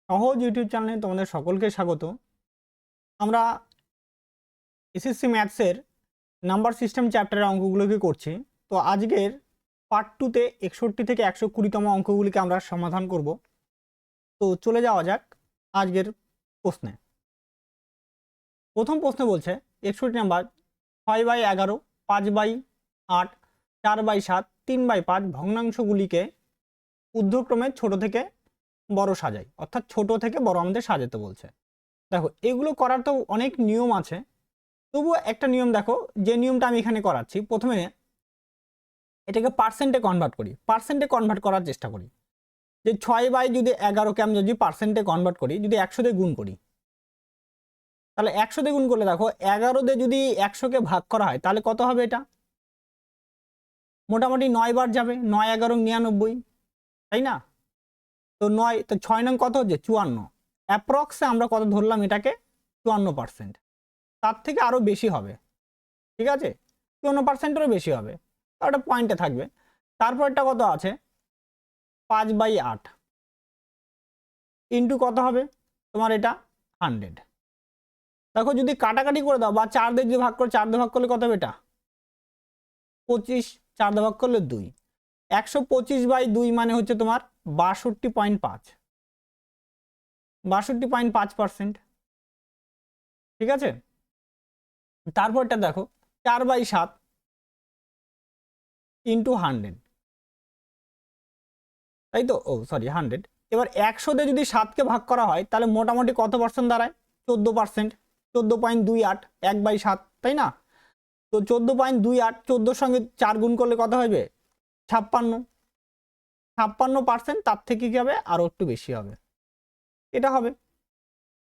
সহজ ইউটিউব চ্যানেলে তোমাদের সকলকে স্বাগত। আমরা এসএসসি ম্যাথসের নাম্বার সিস্টেম চ্যাপ্টারের অঙ্কগুলোকে করছি। তো আজকের পার্ট 2তে 61 থেকে 120তম অঙ্কগুলিকে আমরা সমাধান করব। তো চলে যাওয়া যাক আজকের প্রশ্নে। প্রথম প্রশ্ন বলছে 61 নাম্বার 6/11, 5/8, 4/7, 3/5 ভগ্নাংশগুলিকে ঊর্ধ্বক্রমে ছোট থেকে বড় সাজাই, অর্থাৎ ছোট থেকে বড় আমাদের সাজাতে বলছে। দেখো এগুলো করার তো অনেক নিয়ম আছে, তবুও একটা নিয়ম দেখো, যে নিয়মটা আমি এখানে করাচ্ছি। প্রথমে এটাকে পার্সেন্টে কনভার্ট করি, পার্সেন্টে কনভার্ট করার চেষ্টা করি। যে 6/11কে আমি যদি পার্সেন্টে কনভার্ট করি, যদি 100 দিয়ে গুণ করি, তাহলে 100 দিয়ে গুণ করলে দেখো 11 দিয়ে যদি 100কে ভাগ করা হয় তাহলে কত হবে? এটা মোটামুটি 9 বার যাবে, 9 11 99, তাই না? তো 9 তো 6 নং কত হচ্ছে? 54। অ্যাপ্রক্সে আমরা কত ধরলাম এটাকে? 54%। তার থেকে আরও বেশি হবে, ঠিক আছে? 54%-এরও বেশি হবে, ওটা পয়েন্টে থাকবে। তারপরটা কত আছে? 5/8 ইন্টু কত হবে তোমার? এটা 100। দেখো যদি কাটাকাটি করে দাও বা 4 দিয়ে যদি ভাগ করো, 4 দিয়ে ভাগ করলে কত হবে? এটা 25, 4 দিয়ে ভাগ করলে 2। 125/2 মানে হচ্ছে তোমার 62.5, 62.5%, ঠিক আছে? তারপরটা দেখো 4/7 ইন্টু 100, তাই তো? ও সরি 100। এবার 100 দিয়ে যদি 7কে ভাগ করা হয় তাহলে মোটামুটি কত পার্সেন্ট দাঁড়ায়? 14%, 14.28, 1/7, তাই না? তো 14.28, 14-র সঙ্গে 4 গুণ করলে কত হবে? 56, 56%। তার থেকে কি হবে? আরও একটু বেশি হবে, এটা হবে।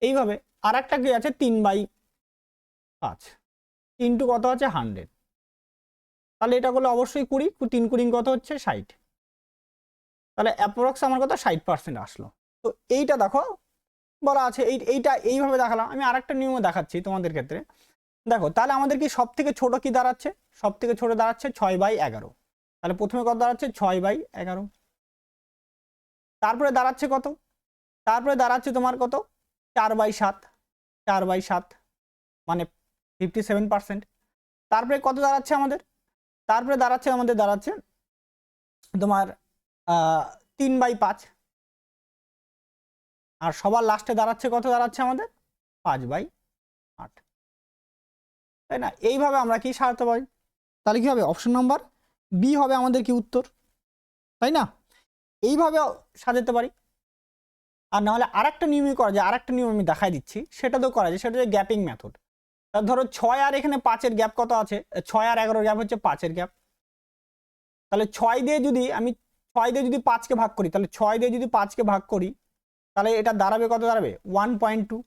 এইভাবে আর একটা কি আছে? 3/5 ইন্টু কত আছে? 100। তাহলে এটা করলে অবশ্যই 20, 3 কুড়ি কত হচ্ছে? 60। তাহলে অ্যাপ্রক্স আমার কত? 60% আসলো। তো এইটা দেখো বলা আছে, এইটা এইভাবে দেখালাম। আমি আরেকটা নিয়মও দেখাচ্ছি তোমাদের ক্ষেত্রে। দেখো তাহলে আমাদের কি সব থেকে ছোট কি দাঁড়াচ্ছে? সব থেকে ছোট দাঁড়াচ্ছে 6/11। তাহলে প্রথমে কত দাঁড়াচ্ছে? 6/11। তারপরে দাঁড়াচ্ছে কত? তারপরে দাঁড়াচ্ছে তোমার কত? 4/7, 4/7 মানে 57%। তারপরে কত দাঁড়াচ্ছে আমাদের? তারপরে দাঁড়াচ্ছে তোমার 3/5। আর সবার লাস্টে দাঁড়াচ্ছে কত? দাঁড়াচ্ছে আমাদের 5/8, তাই না? এইভাবে আমরা কি সাজাতে পারি? তাহলে কি হবে? অপশন নাম্বার বি হবে আমাদের কি উত্তর, তাই না? এইভাবে সাজাতে পারি। আর নাহলে আরেকটা নিয়মই করা যায়, আরেকটা নিয়ম আমি দেখাই দিচ্ছি, সেটা তো করা যায়। সেটা হচ্ছে গ্যাপিং মেথড। ধরো 6 আর এখানে 5-এর গ্যাপ কত আছে? 6 আর 11-র গ্যাপ হচ্ছে 5-এর গ্যাপ। তাহলে 6 দিয়ে যদি আমি 5কে ভাগ করি, তাহলে 6 দিয়ে যদি 5কে ভাগ করি তাহলে এটা দাঁড়াবে কত? দাঁড়াবে 1.2।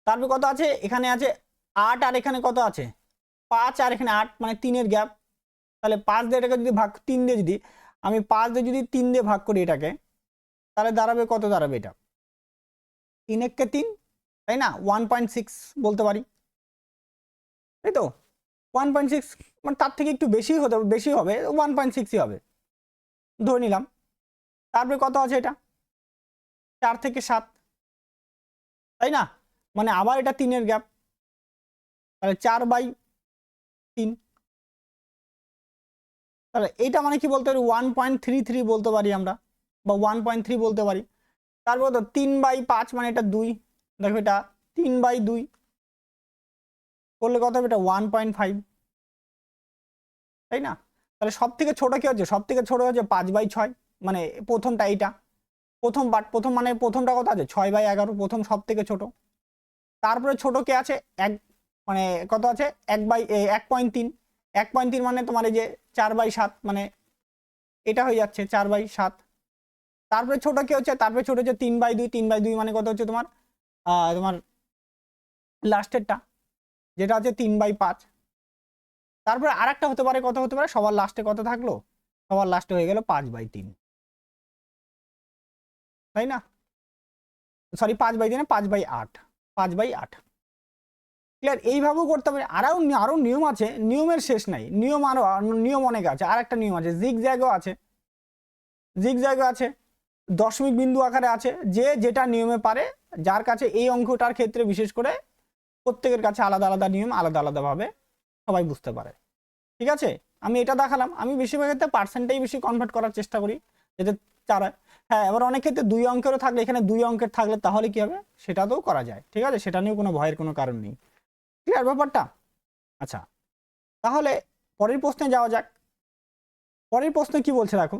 তারপরে কত আছে? এখানে আছে 8 আর এখানে কত আছে? 5 আর এখানে 8, মানে 3-এর গ্যাপ। তাহলে 5 দিয়ে এটাকে যদি ভাগ 3 দিয়ে যদি আমি 5 দিয়ে যদি 3 দিয়ে ভাগ করি এটাকে, তাহলে দাঁড়াবে কত? দাঁড়াবে এটা 3 একে 3, তাই না? 1.6 বলতে পারি, তাই তো? 1.6 মানে তার থেকে একটু বেশি হতে বেশি হবে, 1.6ই হবে ধরে নিলাম। তারপরে কত আছে? এটা 4 থেকে 7, তাই না? মানে আবার এটা 3-এর গ্যাপ, তাহলে 4/3। তাহলে এইটা মানে কি বলতে পারি? 1.33 বলতে পারি আমরা, বা 1.3 বলতে পারি। তারপর তো 3/5 মানে এটা 2, দেখো এটা 3/2 করলে কত হবে? এটা 1.5, তাই না? তাহলে সব থেকে ছোট কি হচ্ছে? সব থেকে ছোট হচ্ছে 5/6, মানে প্রথমটা এইটা প্রথম পার্ট। প্রথম মানে প্রথমটা কত আছে? 6/11, প্রথম সব থেকে ছোট। তারপরে ছোট কে আছে? এক, মানে কত আছে? 1.3, 1.3 মানে তোমার এই যে 4/7, মানে এটা হয়ে যাচ্ছে 4/7। তারপরে ছোট কি হচ্ছে? তারপরে ছোট হচ্ছে 3/2, 3/2 মানে কত হচ্ছে তোমার? তোমার লাস্টেরটা যেটা হচ্ছে 3/5। তারপরে আরেকটা হতে পারে, কত হতে পারে? সবার লাস্টে কত থাকলো? সবার লাস্টে হয়ে গেল 5/3, তাই না? সরি 5/3 না, 5/8, 5/8। ক্লিয়ার? এইভাবেও করতে পারে। আরও নিয়ম আছে, নিয়মের শেষ নাই। নিয়ম অনেক আছে। আর একটা নিয়ম আছে, জিগজ্যাগও আছে, জিগজ্যাগও আছে। দশমিক বিন্দু আকারে আছে, যে যেটা নিয়মে পারে, যার কাছে এই অঙ্কটার ক্ষেত্রে বিশেষ করে প্রত্যেকের কাছে আলাদা আলাদা নিয়ম, আলাদা আলাদাভাবে সবাই বুঝতে পারে। ঠিক আছে, আমি এটা দেখালাম। আমি বেশিরভাগ ক্ষেত্রে পার্সেন্টেই বেশি কনভার্ট করার চেষ্টা করি, যাতে চার হয়। হ্যাঁ, এবার অনেক ক্ষেত্রে 2 অঙ্কেরও থাকলে, এখানে 2 অঙ্কের থাকলে তাহলে কি হবে, সেটাতেও করা যায়। ঠিক আছে, সেটা নিয়েও কোনো ভয়ের কোনো কারণ নেই। ক্লিয়ার ব্যাপারটা? আচ্ছা, তাহলে পরের প্রশ্নে যাওয়া যাক। পরের প্রশ্নে কি বলছে দেখো,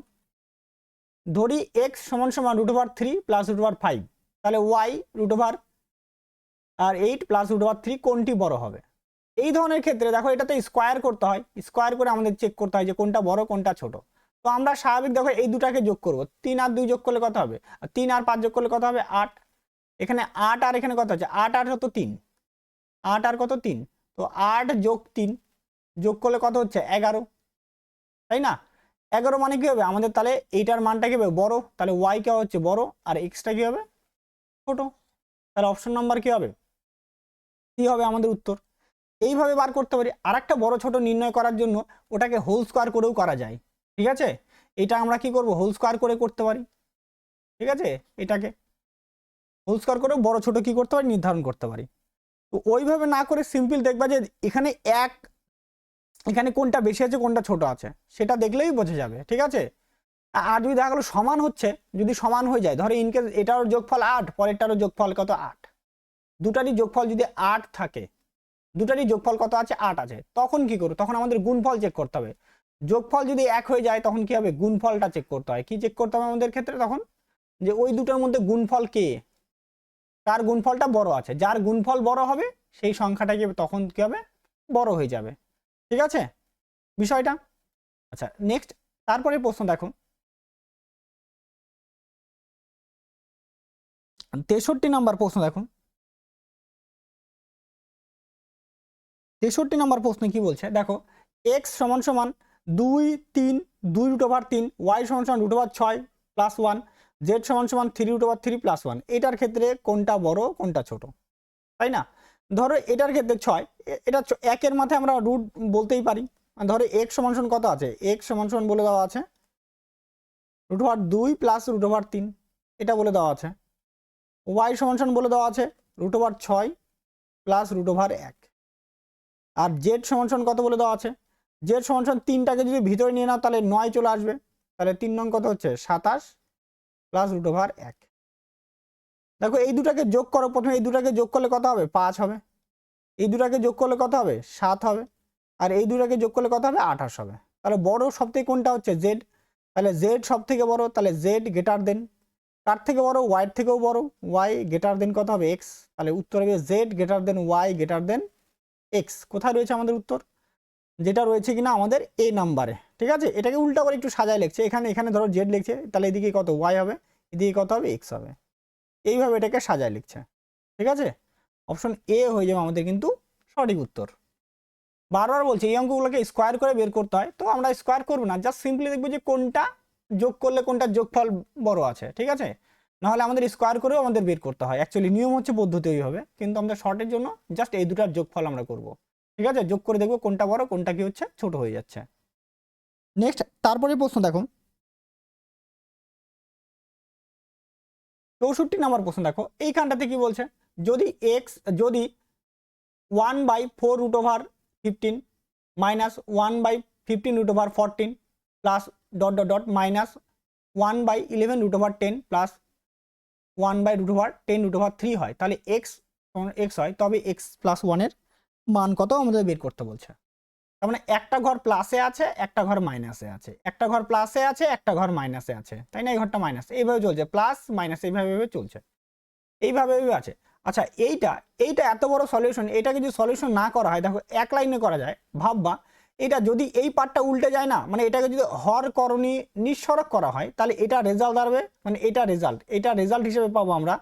ধরি এক্স সমান সমান √3 প্লাস √5, তাহলে ওয়াই √8 প্লাস √3 কোনটি বড় হবে? এই ধরনের ক্ষেত্রে দেখো, এটাতে স্কোয়ার করতে হয়, স্কোয়ার করে আমাদের চেক করতে হয় যে কোনটা বড় কোনটা ছোট। তো আমরা স্বাভাবিক দেখো এই দুটাকে যোগ করব, 3 আর 2 যোগ করলে কত হবে, আর 3 আর 5 যোগ করলে কত হবে, 8। এখানে 8 আর এখানে কত হচ্ছে, 8 আর কত 3, 8 আর কত 3, তো 8 যোগ 3 যোগ করলে কত হচ্ছে 11, তাই না? 11 মানে কি হবে আমাদের, তাহলে এইটার মানটা কি হবে, বড়, তাহলে ওয়াই কে হচ্ছে বড় আর এক্সটা কি হবে, ছোট। তাহলে অপশন নাম্বার কি হবে, কি হবে আমাদের উত্তর। এইভাবে বার করতে পারি। আর একটা বড় ছোট নির্ণয় করার জন্য ওটাকে হোল স্কোয়ার করেও করা যায়। ঠিক আছে, এটা আমরা কি করব, হোল স্কোয়ার করে করতে পারি। ঠিক আছে, এটাকে হোল স্কোয়ার করেও বড় ছোট কি করতে পারি, নির্ধারণ করতে পারি। তো ওইভাবে না করে সিম্পল দেখবা যে এখানে এখানে কোনটা বেশি আছে কোনটা ছোট আছে সেটা দেখলেই বোঝা যাবে। ঠিক আছে, আর যদি দেখা গেলো সমান হচ্ছে, যদি সমান হয়ে যায়, ধরো ইনকেস এটারও যোগফল 8, পরেরটারও যোগফল কত 8, দুটারই যোগফল যদি 8 থাকে, দুটারই যোগফল কত আছে 8 আছে, তখন কি করব, তখন আমাদের গুণফল চেক করতে হবে। যোগফল যদি 1 হয়ে যায় তখন কি হবে, গুণফলটা চেক করতে হয়। কি চেক করতে হবে আমাদের ক্ষেত্রে তখন, যে ওই দুটোর মধ্যে গুণফল কে, কার গুণফলটা বড় আছে, যার গুণফল বড় হবে সেই সংখ্যাটা কি তখন কি হবে, বড় হয়ে যাবে। ঠিক আছে বিষয়টা। আচ্ছা নেক্সট, তারপরে প্রশ্ন দেখো, 63 নম্বর প্রশ্ন দেখো। 63 নম্বর প্রশ্নে কি বলছে দেখো, এক্স সমান সমান 2 3 2√3, ওয়াই সমান সমান √6 প্লাস 1, জেড সমান সমান 3√3 প্লাস 1, এটার ক্ষেত্রে কোনটা বড় কোনটা ছোট, তাই না? ধরো এটার ক্ষেত্রে 6, এটা 1-এর মাথায় আমরা রুট বলতেই পারি। ধরো এক্স সমান সমান কত আছে, এক্স সমান সমান বলে দেওয়া আছে √2 প্লাস √3, এটা বলে দেওয়া আছে। ওয়াই সমান সমান বলে দেওয়া আছে √6 প্লাস √1, আর জেড সমান সমান কত বলে দেওয়া আছে, জেড সমান সমান 3টাকে যদি ভিতরে নিয়ে নাও তাহলে 9 চলে আসবে, তাহলে 3 নং কত হচ্ছে 27 প্লাস √1। দেখো এই দুটাকে যোগ করো, প্রথমে এই দুটাকে যোগ করলে কত হবে 5 হবে, এই দুটাকে যোগ করলে কত হবে 7 হবে, আর এই দুটাকে যোগ করলে কত হবে 28 হবে। তাহলে বড় সবথেকে কোনটা হচ্ছে জেড, তাহলে জেড সব থেকে বড়, তাহলে জেড গ্রেটার দেন, কার থেকে বড়, ওয়াইয়ের থেকেও বড়, ওয়াই গ্রেটার দেন কত হবে এক্স, তাহলে উত্তর হবে Z greater than Y greater than X. কোথায় রয়েছে আমাদের উত্তর, যেটা রয়েছে কিনা আমাদের এ নাম্বারে। ঠিক আছে, এটাকে উল্টা করে একটু সাজায় লিখছে, এখানে ধরো জেড লিখছে, তাহলে এদিকে কত ওয়াই হবে, এদিকে কত হবে এক্স হবে, এইভাবে এটাকে সাজায় লিখছে। ঠিক আছে, অপশন এ হয়ে যাবে আমাদের কিন্তু সঠিক উত্তর। বারবার বলছি এই অঙ্কগুলোকে স্কোয়ার করে বের করতে হয়, তো আমরা স্কোয়ার করবো না, জাস্ট সিম্পলি দেখবো যে কোনটা যোগ করলে কোনটা যোগফল বড় আছে। ঠিক আছে, নাহলে আমাদের স্কোয়ার করেও আমাদের বের করতে হয়, অ্যাকচুয়ালি নিয়ম হচ্ছে পদ্ধতি ওইভাবে, কিন্তু আমাদের শর্টের জন্য জাস্ট এই দুটার যোগফল আমরা করব। ঠিক আছে, যোগ করে দেখবো কোনটা বড় কোনটা কি হচ্ছে ছোট হয়ে যাচ্ছে। নেক্সট তারপরে প্রশ্ন দেখো, 64 নম্বর প্রশ্ন দেখো, এইখানটাতে কি বলছে, যদি যদি 1/4√15 মাইনাস 1/15√14 প্লাস মাইনাস 1/11√10 প্লাস 1/10√3 হয়, তাহলে এক্স হয়, তবে এক্স প্লাস 1-এর মান কত আমাদের বের করতে বলছে। তার মানে একটা ঘর প্লাসে আছে একটা ঘর মাইনাসে আছে, একটা ঘর প্লাসে আছে একটা ঘর মাইনাসে আছে, তাই না? এই ঘরটা মাইনাস, এইভাবে চলছে, প্লাস মাইনাস এইভাবে চলছে, এইভাবে আছে। আচ্ছা এইটা এত বড় সলিউশন, এটাকে যদি সলিউশন না করা হয়, দেখো এক লাইনে করা যায়, ভাববা এটা যদি এই পার্টটা উল্টে যায় না, মানে এটাকে যদি হর করণী নিঃসরক করা হয়, তাহলে এটা রেজাল্ট দাঁড়াবে, মানে এটা রেজাল্ট হিসেবে পাবো আমরা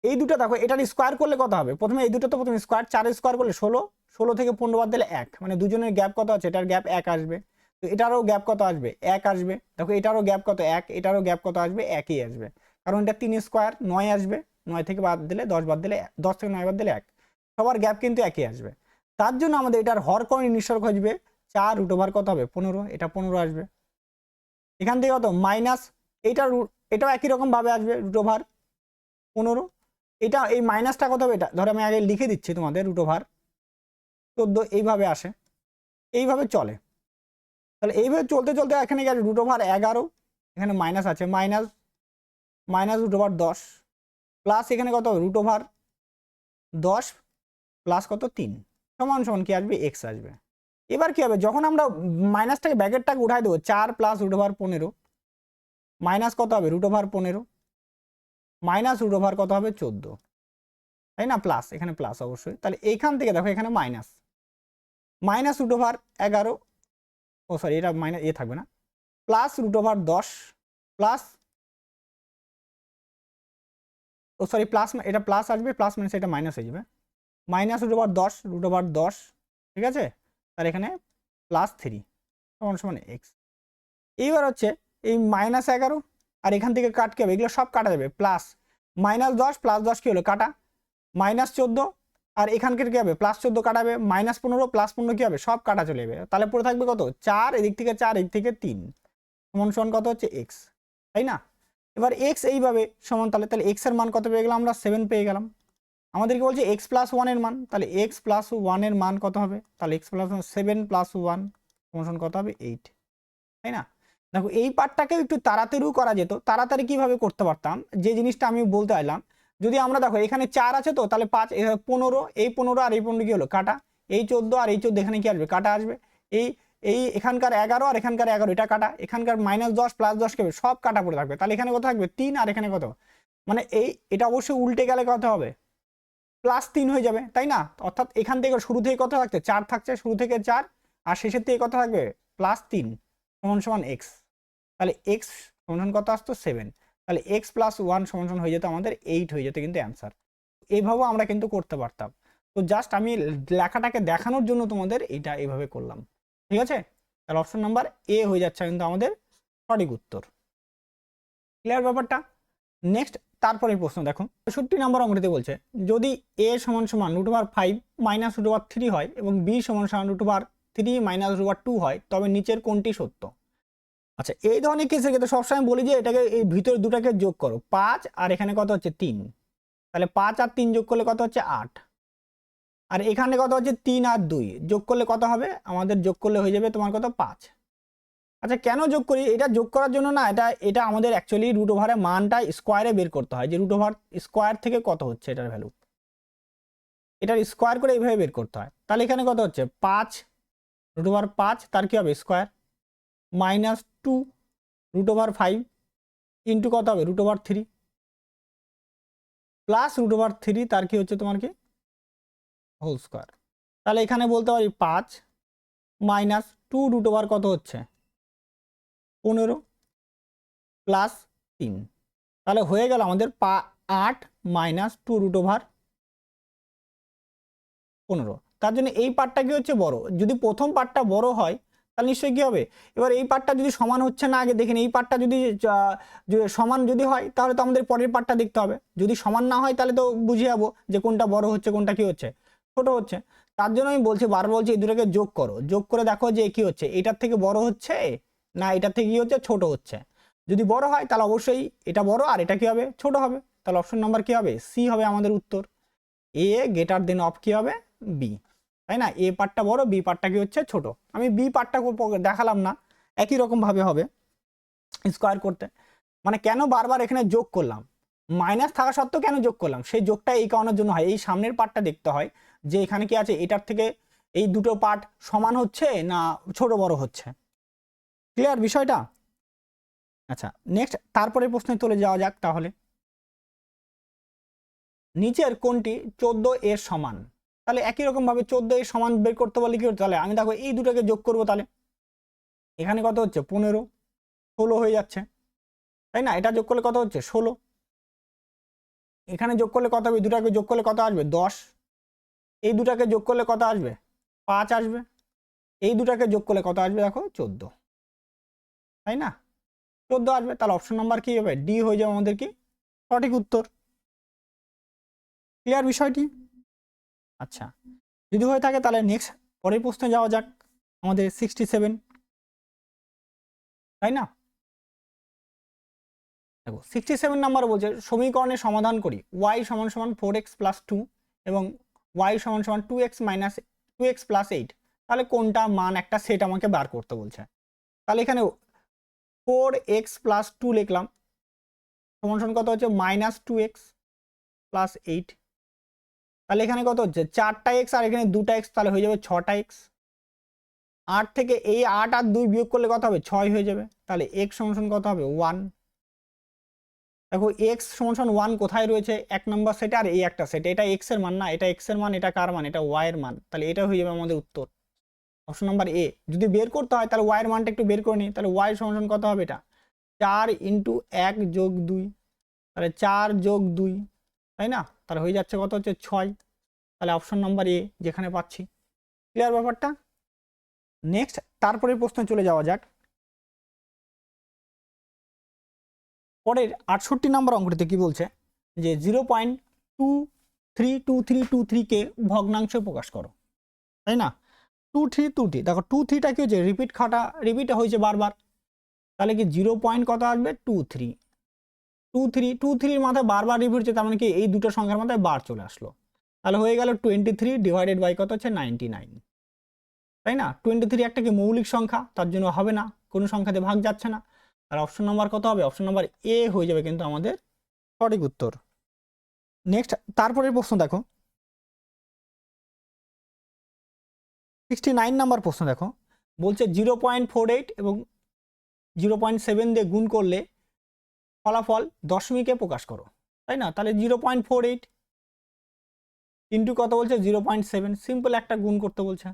এই দুটো। দেখো এটার স্কোয়ার করলে কত হবে, প্রথমে এই দুটো তো প্রথমে স্কোয়ার, 4 স্কোয়ার করলে 16, 16 থেকে 15 বাদ দিলে 1, মানে দুজনের গ্যাপ কত আছে, এটার গ্যাপ 1 আসবে, তো এটারও গ্যাপ কত আসবে 1 আসবে। দেখো এটারও গ্যাপ কত 1, এটারও গ্যাপ কত আসবে 1ই আসবে, কারণ এটা 3 স্কোয়ার 9 আসবে, 9 থেকে বাদ দিলে 10 বাদ দিলে 10 থেকে 9 বাদ দিলে 1, সবার গ্যাপ কিন্তু 1ই আসবে। তার জন্য আমাদের এটার হর করণী নিঃসরক আসবে 4 √, কত হবে 15, এটা 15 আসবে। এখান থেকে কত মাইনাস, এইটার এটাও একই রকম ভাবে আসবে √15। এটা এই মাইনাসটা কত হবে, এটা ধরো আমি আগে লিখে দিচ্ছি তোমাদের √14 এইভাবে আসে, এইভাবে চলে। তাহলে এইভাবে চলতে চলতে এখানে গেছে √11, এখানে মাইনাস আছে, মাইনাস √10 প্লাস এখানে কত হবে √10 প্লাস কত 3 সমান সমান কি আসবে এক্স আসবে। এবার কি হবে, যখন আমরা মাইনাসটাকে ব্র্যাকেটটাকে উঠাই দেবো 4 প্লাস √15 মাইনাস কত হবে √15 মাইনাস √, কত হবে 14, তাই না, প্লাস এখানে প্লাস অবশ্যই। তাহলে এইখান থেকে দেখো এখানে মাইনাস √11, ও সরি এটা মাইনাস থাকবে না, প্লাস √10 প্লাস, ও সরি প্লাস, এটা প্লাস আসবে, প্লাস মাইনাস এটা মাইনাস হয়ে যাবে, মাইনাস √10 ঠিক আছে। তার এখানে +3 সমান সমান এক্স। এইবার হচ্ছে এই -11 আর এখান থেকে কাট কি হবে, এগুলো সব কাটা যাবে, প্লাস -10 প্লাস 10 কি হলো কাটা, -14 আর এখানকার কি হবে +14 কাটাবে, -15 প্লাস 15 কি হবে সব কাটা চলে যাবে। তাহলে পড়ে থাকবে কত 4, এদিক থেকে 4, এদিক থেকে 3 সমান সমান কত হচ্ছে এক্স, তাই না। এবার এক্স এইভাবে সমান, তাহলে এক্স এর মান কত পেয়ে গেলাম আমরা 7 পেয়ে গেলাম। আমাদেরকে বলছে এক্স প্লাস 1 এর মান, তাহলে এক্স প্লাস 1 এর মান কত হবে, তাহলে এক্স প্লাস 7 প্লাস 1 সমান কত হবে 8, তাই না। দেখো এই পার্টটাকেও একটু তাড়াতাড়িও করা যেত, তাড়াতাড়ি কিভাবে করতে পারতাম, যে জিনিসটা আমি বলতে চাইলাম, যদি আমরা দেখো এখানে 4 আছে তো, তাহলে 5 15, এই 15 আর এই 15 কি হলো কাটা, এই 14 আর এই 14 এখানে কি আসবে কাটা আসবে, এই এই এখানকার 11 আর এখানকার 11 এটা কাটা, এখানকার -10 প্লাস 10 কি হবে সব কাটা পড়ে থাকবে। তাহলে এখানে কত থাকবে 3 আর এখানে কত, মানে এটা অবশ্যই উল্টে গেলে কত হবে +3 হয়ে যাবে, তাই না। অর্থাৎ এখান থেকে শুরু থেকে কত থাকছে 4 থাকছে, শুরু থেকে 4 আর শেষের থেকে কত থাকবে +3 সমান সমান এক্স। তাহলে এক্স সমান কত আসতো 7, তাহলে এক্স প্লাস 1 সমান সমান হয়ে যেত আমাদের 8 হয়ে যেত কিন্তু অ্যান্সার। এইভাবেও আমরা কিন্তু করতে পারতাম। তো জাস্ট আমি লেখাটাকে দেখানোর জন্য তোমাদের এটা এইভাবে করলাম, ঠিক আছে। তাহলে অপশন নাম্বার এ হয়ে যাচ্ছে কিন্তু আমাদের সঠিক উত্তর। ক্লিয়ার ব্যাপারটা। নেক্সট তারপরের প্রশ্ন দেখো 65 নম্বর অঙ্কটিতে বলছে যদি a সমান সমান √5 মাইনাস √3 হয় এবং b সমান সমান √3 মাইনাস √2 হয় তবে নিচের কোনটি সত্য। আচ্ছা এই ধরনের কেসের ক্ষেত্রে সবসময় বলি যে এটাকে এই ভিতরে দুটাকে যোগ করো, 5 আর এখানে কত হচ্ছে 3, তাহলে 5 আর 3 যোগ করলে কত হচ্ছে 8, আর এখানে কত হচ্ছে 3 আর 2 যোগ করলে কত হবে, আমাদের যোগ করলে হয়ে যাবে তোমার কত 5। আচ্ছা কেন যোগ করি, এটা যোগ করার জন্য না, এটা আমাদের অ্যাকচুয়ালি √এর মানটা স্কোয়ারে বের করতে হয়, যে √স্কোয়ার থেকে কত হচ্ছে এটার ভ্যালু, এটার স্কোয়ার করে এইভাবে বের করতে হয়। তাহলে এখানে কত হচ্ছে 5 √5 তার কি হবে স্কোয়ার, -2 √5 ইন্টু কত হবে √3 প্লাস √3 তার কি হচ্ছে তোমার কি হোল স্কোয়ার। তাহলে এখানে বলতে পারি 5 -2 √, কত হচ্ছে 15 প্লাস 3, তাহলে হয়ে গেল আমাদের 8 -2 √15। তার জন্য এই পার্টটা কি হচ্ছে বড়, যদি প্রথম পার্টটা বড় হয় তাহলে নিশ্চয়ই কি হবে, এবার এই পার্টটা যদি সমান হচ্ছে না, আগে দেখেন এই পার্টটা যদি সমান যদি হয় তাহলে তো আমাদের পরের পার্টটা দেখতে হবে, যদি সমান না হয় তাহলে তো বুঝে যাবো যে কোনটা বড় হচ্ছে কোনটা কি হচ্ছে ছোট হচ্ছে। তার জন্য আমি বলছি বারবার বলছি এই দুটোকে যোগ করো, যোগ করে দেখো যে কি হচ্ছে, এটার থেকে বড় হচ্ছে না এটার থেকে কি হচ্ছে ছোট হচ্ছে। যদি বড় হয় তাহলে অবশ্যই এটা বড় আর এটা কি হবে ছোট হবে, তাহলে অপশন নাম্বার কি হবে সি হবে আমাদের উত্তর, এ গ্রেটার দেন অফ কি হবে বি, তাই না। এ পার্টটা বড়, বি পার্টটা কি হচ্ছে ছোট, আমি বি পার্টটা দেখালাম না, একই রকম ভাবে হবে স্কোয়ার করতে। মানে কেন বারবার এখানে যোগ করলাম, মাইনাস থাকা সত্ত্বেও কেন যোগ করলাম, সেই যোগটা এই কারণের জন্য হয়, এই সামনের পার্টটা দেখতে হয় যে এখানে কি আছে, এটার থেকে এই দুটো পার্ট সমান হচ্ছে না ছোট বড় হচ্ছে। ক্লিয়ার বিষয়টা। আচ্ছা নেক্সট তারপরে প্রশ্নে চলে যাওয়া যাক তাহলে, নিচের কোনটি 14 এর সমান। তাহলে একই রকম ভাবে 14 এর সমান বের করতে বলে কি করতে, তাহলে আমি দেখো এই দুটোকে যোগ করব, তাহলে এখানে কত হচ্ছে 15 16 হয়ে যাচ্ছে, তাই না। এটা যোগ করলে কত হচ্ছে 16, এখানে যোগ করলে কত হবে, দুটাকে যোগ করলে কত আসবে 10, এই দুটাকে যোগ করলে কত আসবে 5 আসবে, এই দুটাকে যোগ করলে কত আসবে দেখো 14, তাই না 14 আসবে। তাহলে অপশন নাম্বার কি হবে ডি হয়ে যাবে আমাদের কি সঠিক উত্তর। ক্লিয়ার বিষয়টি। আচ্ছা যদি হয়ে থাকে তাহলে নেক্সট পরের প্রশ্নে যাওয়া যাক, আমাদের 67, তাই না। দেখো 67 নাম্বার বলছে সমীকরণের সমাধান করি y সমান সমান 4x প্লাস 2 এবং y সমান সমান 2x মাইনাস 2x প্লাস 8, তাহলে কোনটা মান একটা সেট আমাকে বার করতে বলছে। তাহলে এখানে 4x প্লাস 2 লিখলাম সমান সমান কত হচ্ছে মাইনাস 2x প্লাস 8, তাহলে এখানে কত হচ্ছে 4টা x আর এখানে 2টা x, তাহলে হয়ে যাবে 6টা x। 8 থেকে এই 8 আর 2 বিয়োগ করলে কত হবে 6 হয়ে যাবে, তাহলে x সমান সমান কত হবে 1। দেখো x সমান সমান 1 কোথায় রয়েছে, 1 নম্বর সেটে আর এই একটা সেটে, এটা x এর মান না, এটা x এর মান, এটা কার মান, এটা y এর মান, তাহলে এটা হয়ে যাবে আমাদের উত্তর অপশন নাম্বার এ। যদি বের করতে হয় তাহলে y এর মানটা একটু বের করে নিই, তাহলে y সমান সমান কত হবে, এটা 4 ইন্টু 1 যোগ 2, তাহলে 4 যোগ 2, তাই না, তাহলে হয়ে যাচ্ছে কত হচ্ছে 6, তাহলে অপশন নাম্বার এ যেখানে পাচ্ছি। ক্লিয়ার ব্যাপারটা। নেক্সট তারপরের প্রশ্নে চলে যাওয়া যাক। পরের 68 নম্বর অঙ্কটিতে কি বলছে যে 0.232323কে ভগ্নাংশে প্রকাশ করো, তাই না। 2323, দেখো 23টা কি হচ্ছে রিপিট হয়েছে বারবার, তাহলে কি 0 পয়েন্ট কত আসবে 23 মাথায় বারবার রিপিট হচ্ছে, তার মানে কি এই দুটো সংখ্যার মাথায় বার চলে আসলো, তাহলে হয়ে গেল 23 ডিভাইডেড বাই কত হচ্ছে 99, তাই না। 23 একটা কি মৌলিক সংখ্যা, তার জন্য হবে না, কোনো সংখ্যাতে ভাগ যাচ্ছে না, আর অপশন নাম্বার কত হবে, অপশন নাম্বার এ হয়ে যাবে কিন্তু আমাদের সঠিক উত্তর। নেক্সট তারপরের প্রশ্ন দেখো 69 নাম্বার প্রশ্ন দেখো, বলছে 0.48 এবং 0.7 দিয়ে গুণ করলে ফলাফল দশমিকে প্রকাশ করো, তাই না। তাহলে 0.48 ইন্টু কত বলছে 0.7, সিম্পল একটা গুণ করতে বলছে,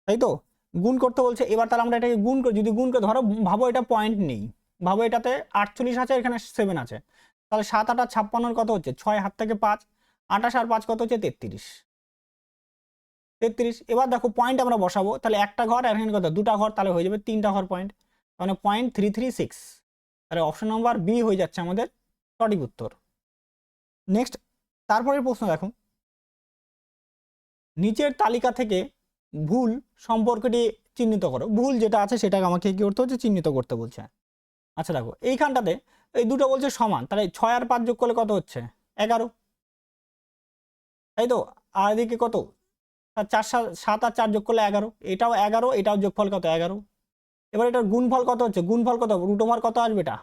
তাই তো গুণ করতে বলছে। এবার তাহলে আমরা এটাকে গুণ করি, যদি গুণ করে ধরো ভাবো এটা পয়েন্ট নেই, ভাবো এটাতে 48 আছে, এখানে 7 আছে, তাহলে 7 8 56 কত হচ্ছে 6 হাত থেকে 5, 28 আর 5 কত হচ্ছে 33। এবার দেখো পয়েন্ট আমরা বসাবো, তাহলে একটা ঘর আর এখানে কত দুটা ঘর, তাহলে হয়ে যাবে 3টা ঘর পয়েন্ট, মানে 0.336, তাহলে অপশন নাম্বার বি হয়ে যাচ্ছে আমাদের সঠিক উত্তর। নেক্সট তারপরের প্রশ্ন দেখো, নিচের তালিকা থেকে ভুল সম্পর্কটি চিহ্নিত করো, ভুল যেটা আছে সেটাকে আমাকে কি করতে হচ্ছে চিহ্নিত করতে বলছে। আচ্ছা দেখো এইখানটাতে এই দুটো বলছে সমান, তাহলে 6 আর 5 যোগ করলে কত হচ্ছে 11, তাই তো। আর এদিকে কত 4 7 আর 4 যোগ করলে 11, এটাও 11, এটাও যোগফল কত 11। এবার এটার গুণফল কত হচ্ছে, গুণফল কত রুট ওভার কত আসবে, এটা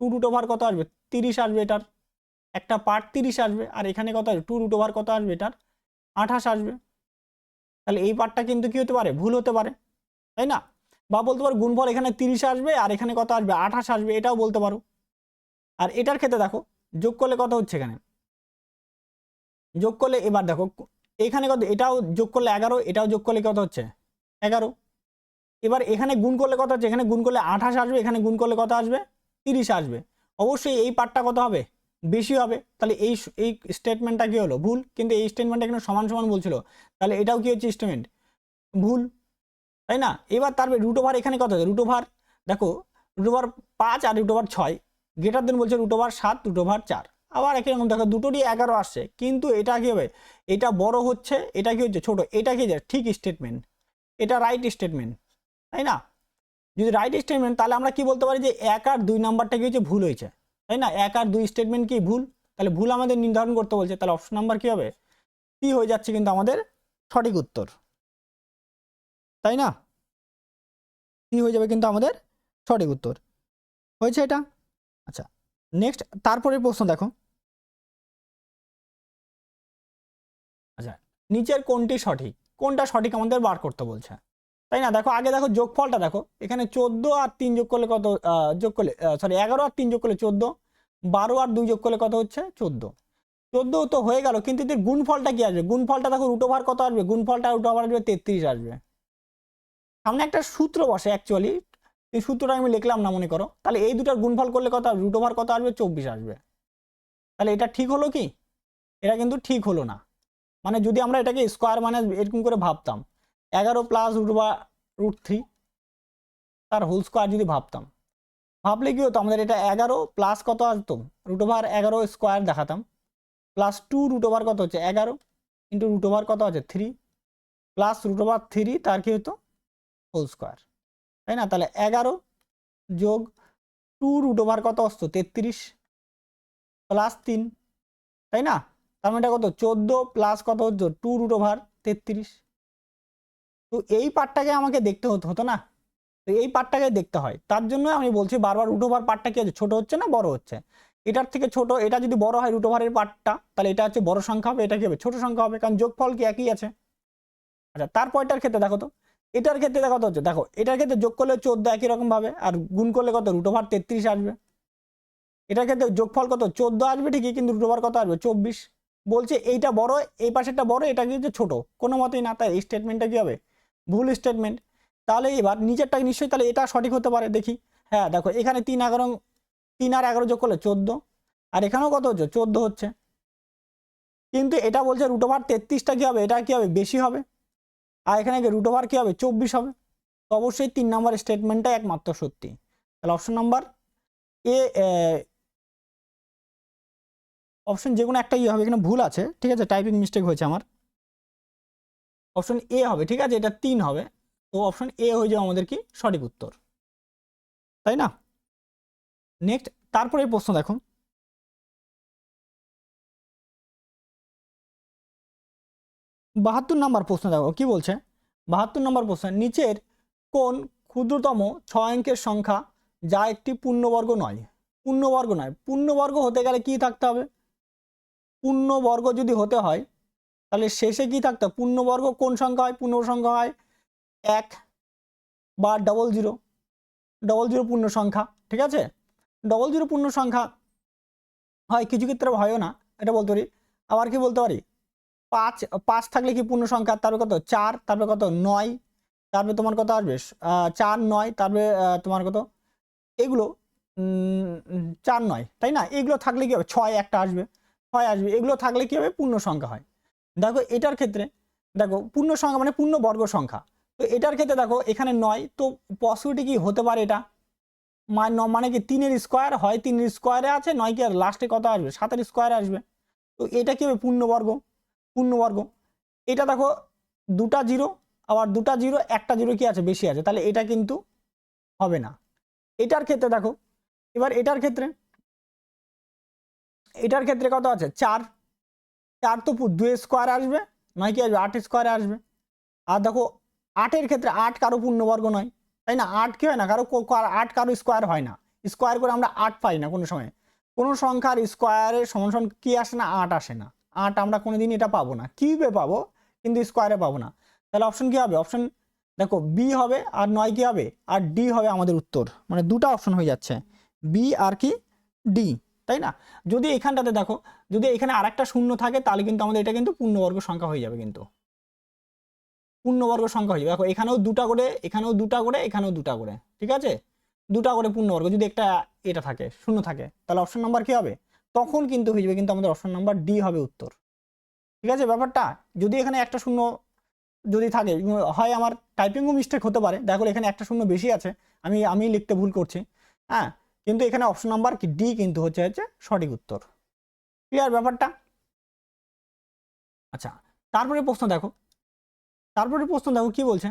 2 রুট ওভার কত আসবে 30 আসবে, এটার একটা পার্ট 30 আসবে, আর এখানে কত আসবে 2 রুট ওভার কত আসবে, এটার 28 আসবে। তাহলে এই পার্টটা কিন্তু কি হতে পারে ভুল হতে পারে, তাই না। বা বলতে পারো গুণফল এখানে 30 আসবে আর এখানে কত আসবে 28 আসবে, এটাও বলতে পারো। আর এটার ক্ষেত্রে দেখো যোগ করলে কত হচ্ছে, এখানে যোগ করলে এবার দেখো এখানে কত, এটাও যোগ করলে 11, এটাও যোগ করলে কত হচ্ছে 11। এবার এখানে গুণ করলে কত হচ্ছে, এখানে গুণ করলে 28 আসবে, এখানে গুণ করলে কত আসবে 30 আসবে, অবশ্যই এই পার্টটা কত হবে বেশি হবে, তাহলে এই স্টেটমেন্টটা কি হলো ভুল, কিন্তু এই স্টেটমেন্টটা এখানে সমান সমান বলছিল, তাহলে এটাও কি হচ্ছে স্টেটমেন্ট ভুল, তাই না। এবার তারপরে রুট ওভার এখানে কত আছে, রুট ওভার দেখো রুট ওভার 5 আর রুট ওভার 6 গ্রেটার দেন বলছে রুট ওভার 7 রুট ওভার 4, আবার একই রকম দেখো দুটোরই 11 আসছে, কিন্তু এটা কি হবে এটা বড় হচ্ছে, এটা কি হচ্ছে ছোট, এটা কি ঠিক স্টেটমেন্ট, এটা রাইট স্টেটমেন্ট, তাই না। যদি রাইট স্টেটমেন্ট তাহলে আমরা কি বলতে পারি যে 1 আর 2 নাম্বারটা কি হচ্ছে ভুল হয়েছে, তাই না। 1 আর 2 স্টেটমেন্ট কি ভুল, তাহলে ভুল আমাদের নির্ধারণ করতে বলছে, তাহলে অপশন নাম্বার কি হবে সি হয়ে যাচ্ছে কিন্তু আমাদের সঠিক উত্তর, তাই না। সি হয়ে যাবে কিন্তু আমাদের সঠিক উত্তর হয়েছে এটা। আচ্ছা নেক্সট তারপরের প্রশ্ন দেখো, আচ্ছা নিচের কোনটি সঠিক, কোনটা সঠিক আমাদের বার করতে বলছে, তাই না। দেখো আগে দেখো যোগফলটা দেখো, এখানে 14 আর 3 যোগ করলে কত, যোগ করলে সরি 11 আর 3 যোগ করলে 14, 12 আর 2 যোগ করলে কত হচ্ছে 14 তো হয়ে গেল, কিন্তু এদের গুণফলটা কি আসবে, গুণফলটা দেখো রুট ওভার কত আসবে, গুণফলটা রুট ওভার আসবে 33 আসবে। সামনে একটা সূত্র বসে অ্যাকচুয়ালি, এই সূত্রটা আমি লিখলাম না মনে করো, তাহলে এই দুটার গুণফল করলে কত রুট ওভার কত আসবে 24 আসবে, তাহলে এটা ঠিক হলো কি, এটা কিন্তু ঠিক হলো না। মানে যদি আমরা এটাকে স্কোয়ার মানে এরকম করে ভাবতাম 11 প্লাস রুট ওভার √3 তার হোল স্কোয়ার যদি ভাবতাম, ভাবলে কি হতো আমাদের এটা 11 প্লাস কত আসতো রুট ওভার 11 স্কোয়ার দেখাতাম, প্লাস 2 রুট ওভার কত হচ্ছে 11 ইন্টু রুট ওভার কত আছে 3 প্লাস রুট ওভার 3 তার কি হতো হোল স্কোয়ার, তাই না। তাহলে 11 যোগ 2√, কত আসতো 33 প্লাস 3, তাই না? তার মানে এটা কত 14 প্লাস কত হচ্ছে 2√33। তো এই পার্টটাকে আমাকে দেখতে হতো না, তো এই পার্টটাকে দেখতে হয়, তার জন্য আমি বলছি বারবার √ পার্টটা কি হচ্ছে, ছোট হচ্ছে না বড় হচ্ছে? এটার থেকে ছোট, এটা যদি বড় হয় √ পার্টটা, তাহলে এটা হচ্ছে বড় সংখ্যা হবে, এটা কি হবে ছোট সংখ্যা হবে, কারণ যোগফল কি একই আছে। আচ্ছা তারপরটার ক্ষেত্রে দেখো তো, এটার ক্ষেত্রে দেখো তো হচ্ছে, দেখো এটার ক্ষেত্রে যোগ করলে 14 একই রকম ভাবে, আর গুণ করলে কত √33 আসবে। এটার ক্ষেত্রে যোগফল কত 14 আসবে ঠিকই, কিন্তু √ কত আসবে 24। বলছে এইটা বড়, এই পাশেরটা বড়, এটা কিন্তু ছোট, কোনো মতেই না, তাই এই স্টেটমেন্টটা কি হবে ভুল স্টেটমেন্ট। তাহলে এবার নিচেরটা নিশ্চয়ই তাহলে এটা সঠিক হতে পারে, দেখি। হ্যাঁ দেখো এখানে 3 আর 11 যোগ করলে 14, আর এখানেও কত হচ্ছে 14 হচ্ছে, কিন্তু এটা বলছে √33টা কি হবে, এটা কি হবে বেশি হবে, আর এখানে √ কি হবে 24 হবে। তো অবশ্যই 3 নম্বর স্টেটমেন্টটা একমাত্র সত্যি। তাহলে অপশন নাম্বার এ, অপশন যে কোনো একটা ইয়ে হবে, এখানে ভুল আছে, ঠিক আছে, টাইপিং মিস্টেক হয়েছে আমার, অপশন এ হবে, ঠিক আছে, এটা 3 হবে, তো অপশন এ হয়ে যাবে আমাদের কি সঠিক উত্তর, তাই না? নেক্সট তারপরে প্রশ্ন দেখো, 72 নম্বর প্রশ্ন দেখো কি বলছে। 72 নম্বর প্রশ্ন, নিচের কোন ক্ষুদ্রতম 6 অঙ্কের সংখ্যা যা একটি পূর্ণবর্গ নয়? পূর্ণবর্গ নয়, পূর্ণবর্গ হতে গেলে কি থাকতে হবে, পূর্ণবর্গ যদি হতে হয় তাহলে শেষে কি থাকতে হবে, পূর্ণবর্গ কোন সংখ্যা হয়, পূর্ণ সংখ্যা হয় 1 বা 00 পূর্ণ সংখ্যা, ঠিক আছে, 00 পূর্ণ সংখ্যা হয়, কিছু ক্ষেত্রে হয়ও না, এটা বলতে পারি। আবার কি বলতে পারি, 5 থাকলে কি পূর্ণ সংখ্যা, তারপরে কত 4, তারপরে কত 9, তারপরে তোমার কত আসবে 4 9, তারপরে তোমার কত এগুলো 4 9, তাই না? এগুলো থাকলে কি হবে 6 একটা আসবে, 6 আসবে, এগুলো থাকলে কি হবে পূর্ণ সংখ্যা হয়। দেখো এটার ক্ষেত্রে দেখো পূর্ণ সংখ্যা মানে পূর্ণ বর্গ সংখ্যা, তো এটার ক্ষেত্রে দেখো এখানে 9, তো পসিবিলিটি কি হতে পারে, এটা মানে কি 3 এর স্কোয়ার হয়, 3 এর স্কোয়ারে আছে, 9 কি আর লাস্টে কত আসবে 7 এর স্কোয়ারে আসবে, তো এটা কি হবে পূর্ণবর্গ। এটা দেখো 2টা 0, আবার 2টা 0, একটা 0 কি আছে বেশি আছে, তাহলে এটা কিন্তু হবে না। এটার ক্ষেত্রে দেখো, এবার এটার ক্ষেত্রে কত আছে 4, তো 2 স্কোয়ার আসবে, 9 কি আসবে 8 স্কোয়ারে আসবে। আর দেখো 8-এর ক্ষেত্রে 8 কারো পূর্ণবর্গ নয়, তাই না, 8 কি হয় না কারো 8 কারো স্কোয়ার হয় না, স্কোয়ার করে আমরা 8 পাই না কোনো সময়, কোনো সংখ্যার স্কোয়ারের সমান কি আসে না 8 আসে না, 8 আমরা কোনোদিন এটা পাবো না, কিউবে পাবো কিন্তু স্কোয়ারে পাবো না। তাহলে অপশন কি হবে, অপশন দেখো বি হবে, আর 9 কি হবে, আর ডি হবে আমাদের উত্তর, মানে দুটো অপশন হয়ে যাচ্ছে বি আর কি ডি, তাই না? যদি এখানটাতে দেখো, যদি এখানে আরেকটা শূন্য থাকে তাহলে কিন্তু আমাদের এটা কিন্তু পূর্ণবর্গ সংখ্যা হয়ে যাবে, কিন্তু পূর্ণবর্গ সংখ্যা হয়ে যাবে। দেখো এখানেও 2টা করে, এখানেও 2টা করে, এখানেও 2টা করে, ঠিক আছে, 2টা করে পূর্ণবর্গ, যদি একটা এটা থাকে শূন্য থাকে, তাহলে অপশন নাম্বার কি হবে, তখন কিন্তু হয়ে যাবে কিন্তু আমাদের অপশন নাম্বার ডি হবে উত্তর, ঠিক আছে ব্যাপারটা। যদি এখানে একটা শূন্য যদি থাকে হয়, আমার টাইপিংও মিস্টেক হতে পারে, দেখো এখানে একটা শূন্য বেশি আছে, আমি লিখতে ভুল করছি, হ্যাঁ, কিন্তু এখানে অপশন নাম্বার কি ডি কিন্তু হচ্ছে সঠিক উত্তর, ক্লিয়ার ব্যাপারটা। আচ্ছা তারপরে প্রশ্ন দেখো, কি বলছে,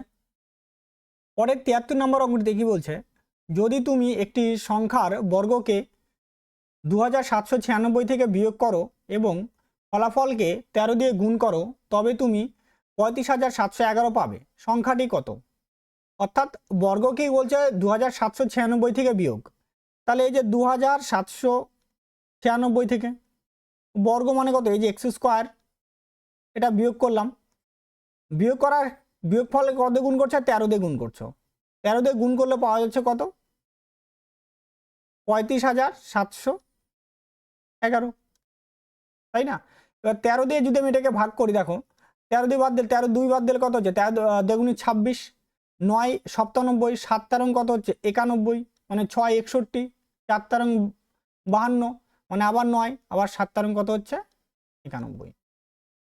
পরের 73 নম্বর অঙ্কটিতে কি বলছে, যদি তুমি একটি সংখ্যার বর্গকে 2796 থেকে বিয়োগ করো এবং ফলাফলকে 13 দিয়ে গুণ করো, তবে তুমি 35,711 পাবে, সংখ্যাটি কত? অর্থাৎ বর্গকেই বলছে 2796 থেকে বিয়োগ, তাহলে এই যে 2796 থেকে বর্গ মানে কত, এই যে এক্স স্কোয়ার, এটা বিয়োগ করলাম, বিয়োগ করার বিয়োগফলে কত দিয়ে গুণ করছে 13 দিয়ে গুণ করছো, 13 দিয়ে গুণ করলে পাওয়া যাচ্ছে কত 35,711, তাই না? এবার 13 দিয়ে যদি আমি এটাকে ভাগ করি, দেখো 13 দিয়ে বাদ দিলে 13 2 বাদ দিলে কত হচ্ছে, 13 দুগুণে 26, 9 97, 7 তেরং কত হচ্ছে 91, মানে 6 61, 4 তেরং 52, মানে আবার 9, আবার 7 তেরং কত হচ্ছে 91।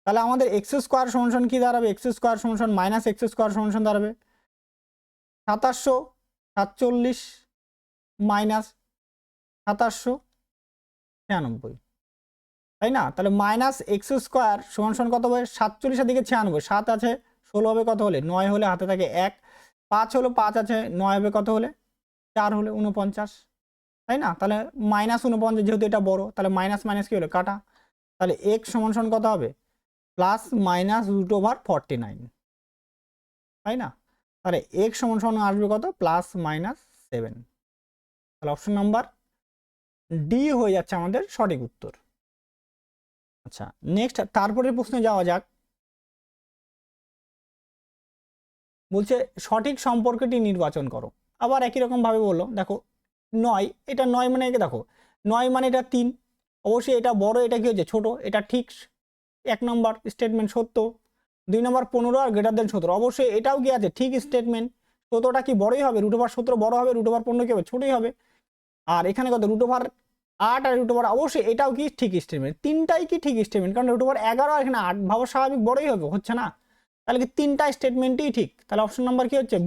তাহলে আমাদের এক্স স্কোয়ার সমান কি দাঁড়াবে, এক্স স্কোয়ার সমান মাইনাস এক্স স্কোয়ার সমান দাঁড়াবে 2747 মাইনাস 2796, তাই না? তাহলে মাইনাস এক্স স্কোয়ার সমান কত হবে 47 দিকে 96, 7 আছে 16 হবে কত হলে 9 হলে, হাতে থাকে 1, 5 হলো 5 আছে 9 হবে কত হলে 4 হলে 49, তাই না? তাহলে -49, যেহেতু এটা বড় তাহলে মাইনাস মাইনাস কি হলো কাটা, তাহলে x সমান কত হবে +√49, তাই না? তাহলে x সমান আসবে কত +-7, তাহলে অপশন নাম্বার ডি হয়ে যাচ্ছে আমাদের সঠিক উত্তর। আচ্ছা নেক্সট তারপরের প্রশ্নে যাওয়া যাক। বলছে সঠিক সম্পর্কটি নির্বাচন করো। আবার একই রকম ভাবে বললো, দেখো 9, এটা 9 মানে একে দেখো 9 মানে এটা 3, অবশ্যই এটা বড়, এটা কি হচ্ছে ছোট, এটা ঠিক 1 নম্বর স্টেটমেন্ট সত্য। 2 নম্বর 15 আর গ্রেটার দেন 17, অবশ্যই এটাও কি আছে ঠিক স্টেটমেন্ট, 17টা কি বড়ই হবে, √17 বড় হবে, √15 কি হবে ছোটই হবে। আর এখানে কত √8 আর √8, অবশ্যই এটাও কি ঠিক স্টেটমেন্ট, তিনটাই কি ঠিক স্টেটমেন্ট, কারণ √11 আর এখানে 8 ভাবা স্বাভাবিক বড়ই হবে, হচ্ছে না? তাহলে কি তিনটা স্টেটমেন্টই ঠিক, তাহলে অপশন নাম্বার কি হচ্ছে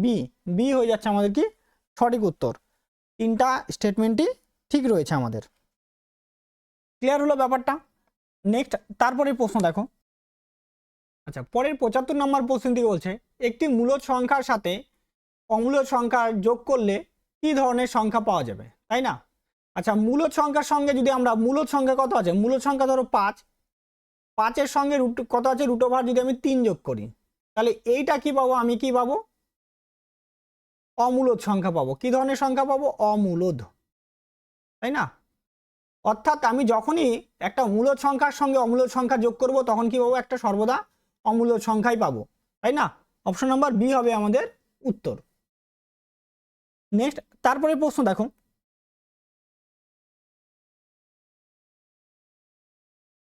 বি হয়ে যাচ্ছে আমাদের কি সঠিক উত্তর। তিনটা স্টেটমেন্টই ঠিক রয়েছে আমাদের। ক্লিয়ার হলো ব্যাপারটা? নেক্সট তারপরে প্রশ্ন দেখো। আচ্ছা পরের 75 নম্বর প্রশ্ন থেকে বলছে একটি মূলদ সংখ্যার সাথে অমূলদ সংখ্যা যোগ করলে কি ধরনের সংখ্যা পাওয়া যাবে, তাই না? আচ্ছা মূলদ সংখ্যার সঙ্গে যদি আমরা, মূলদ সংখ্যা কত আছে, মূলদ সংখ্যা ধরো 5, 5-এর সঙ্গে কত আছে √ওভার যদি আমি 3 যোগ করি, তাহলে এইটা কি পাবো, আমি কি পাবো অমূলদ সংখ্যা পাবো। কি ধরনের সংখ্যা পাবো, অমূলদ, তাই না? অর্থাৎ আমি যখনই একটা মূলদ সংখ্যার সঙ্গে অমূলদ সংখ্যা যোগ করব তখন কি পাবো, একটা সর্বদা অমূলদ সংখ্যাই পাবো, তাই না? অপশন নাম্বার বি হবে আমাদের উত্তর। নেক্সট তারপরে প্রশ্ন দেখো,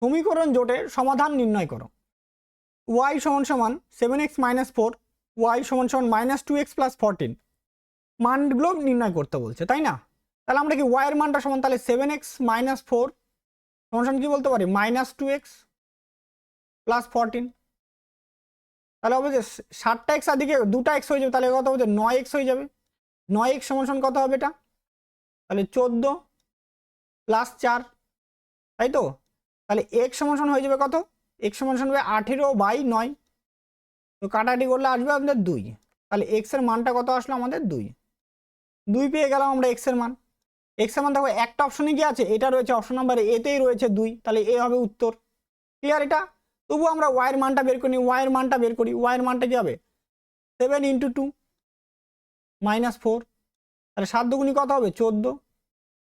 সমীকরণ জোটের সমাধান নির্ণয় করো। y সমান 7x - 4, y সমান -2x + 14, মানগুলো নির্ণয় করতে বলছে, তাই না? তাহলে আমরা কি y এর মানটা সমান, তাহলে 7x - 4 সমান কি বলতে পারি -2x + 14, তাহলে হবে যে 7টা x আর দিকে 2টা x হয়ে যাবে, তাহলে কত হবে 9x হয়ে যাবে। 9x সমান কত হবে এটা, তাহলে 14 + 4, তাই তো? তাহলে x সমান হয়ে যাবে কত, x সমান হবে 18/9, তো কাটাকাটি করলে আসবে আমাদের 2, তাহলে x এর মানটা কত আসলো আমাদের 2 পেয়ে গেলাম আমরা x এর মান। x এর মান দেখো একটা অপশনে কি আছে, এটা রয়েছে অপশন নাম্বার এতেই রয়েছে 2, তাহলে এ হবে উত্তর। ক্লিয়ার এটা? তবু আমরা y এর মানটা বের করি, y এর মানটা বের করি, y এর মানটা কি হবে 7 × 2 -4, তাহলে 7 দুগুণী কত হবে 14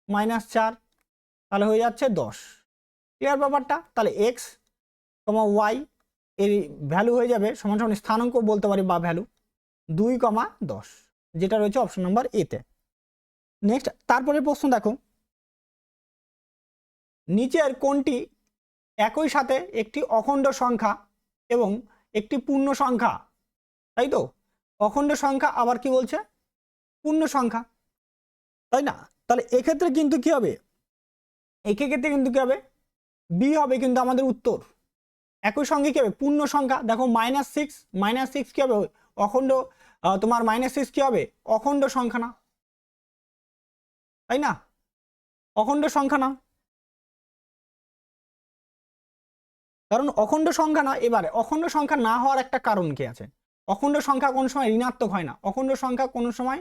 -4, তাহলে হয়ে যাচ্ছে 10। ক্লিয়ার ব্যাপারটা? তাহলে x, y এর ভ্যালু হয়ে যাবে সমান স্থানাঙ্ক বলতে পারি বা ভ্যালু 2, 10, যেটা রয়েছে অপশন নাম্বার এতে। নেক্সট তারপরে প্রশ্ন দেখো, নিচের কোনটি একই সাথে একটি অখণ্ড সংখ্যা এবং একটি পূর্ণ সংখ্যা, তাই তো? অখণ্ড সংখ্যা আবার কি বলছে পূর্ণ সংখ্যা, তাই না? তাহলে এক্ষেত্রে কিন্তু কি হবে, এক্ষেত্রে কিন্তু কি হবে বি হবে কিন্তু আমাদের উত্তর। একই সঙ্গে কি হবে পূর্ণ সংখ্যা, দেখো -6 কি হবে অখণ্ড, তোমার -6 কি হবে অখণ্ড সংখ্যা না, তাই না? অখণ্ড সংখ্যা না, কারণ অখণ্ড সংখ্যা না। এবারে অখণ্ড সংখ্যা না হওয়ার একটা কারণ কি আছে, অখণ্ড সংখ্যা কোন সময় ঋণাত্মক হয় না, অখণ্ড সংখ্যা কোন সময়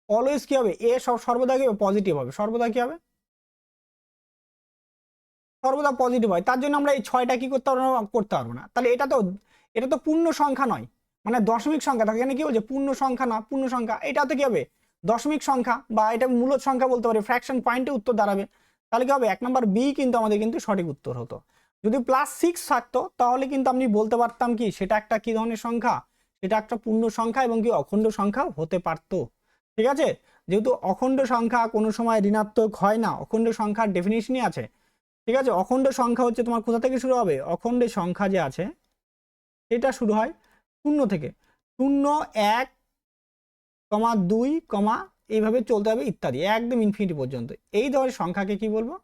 অলওয়েজ কি হবে এ সর্বদা কি পজিটিভ হবে, সর্বদা কি হবে সর্বদা পজিটিভ হয়। তার জন্য আমরা এই 6টা কি করতে পারবো না। তাহলে এটা তো পূর্ণ সংখ্যা নয়, মানে দশমিক সংখ্যা, তার এখানে কি বলছে পূর্ণ সংখ্যা না, পূর্ণ সংখ্যা এটা তো কি হবে দশমিক সংখ্যা বা এটা মূলদ সংখ্যা বলতে পারি, ফ্র্যাকশন পয়েন্টে উত্তর দাঁড়াবে। তাহলে কি হবে 1 নম্বর বি কিন্তু আমাদের কিন্তু সঠিক উত্তর হতো। যদি +6 থাকতো তাহলে কিন্তু আমি বলতে পারতাম কি সেটা একটা কি ধরনের সংখ্যা, সেটা একটা পূর্ণ সংখ্যা এবং কি অখণ্ড সংখ্যা হতে পারতো। ঠিক আছে, যেহেতু অখণ্ড সংখ্যা কোনো সময় ঋণাত্মক হয় না, অখণ্ড সংখ্যার ডেফিনিশনই আছে। ঠিক আছে, অখণ্ড সংখ্যা হচ্ছে তোমার কোথা থেকে শুরু হবে, অখণ্ড সংখ্যা যে আছে এটা শুরু হয় 0 থেকে, 0, 1, 2, এইভাবে চলতে হবে ইত্যাদি একদম ইনফিনিটি পর্যন্ত। এই ধরনের সংখ্যাকে কি বলবো,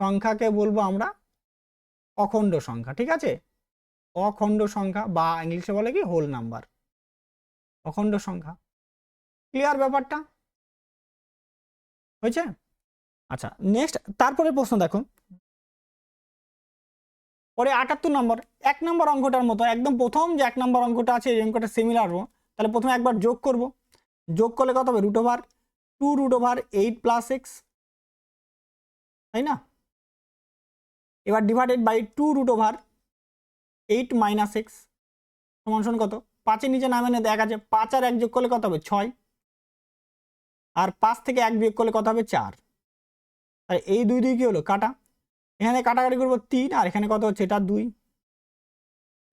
সংখ্যাকে বলবো আমরা অখণ্ড সংখ্যা। ঠিক আছে, অখণ্ড সংখ্যা বা ইংলিশে বলে কি হোল নাম্বার, অখণ্ড সংখ্যা। ক্লিয়ার ব্যাপারটা হয়েছে? আচ্ছা নেক্সট তারপরে প্রশ্ন দেখো, পরে 78 নম্বর 1 নম্বর অঙ্কটার মতো একদম প্রথম যে 1 নম্বর অঙ্কটা আছে এই অঙ্কটা সিমিলার। তাহলে প্রথমে একবার যোগ করব, যোগ করলে কত হবে √2 √8 + x তাই না? এবার ডিভাইডেড বাই 2√8 - x সমান কত? 5-এর নিচে নামে না 1 আছে, 5 আর 1 যোগ করলে কত হবে? 6। আর 5 থেকে 1 বিয়োগ করলে কত হবে? 4। আর এই 2 2 কি হলো? কাটা। এখানে কাটাকাটি করবো 3, আর এখানে কত হচ্ছে? এটা 2।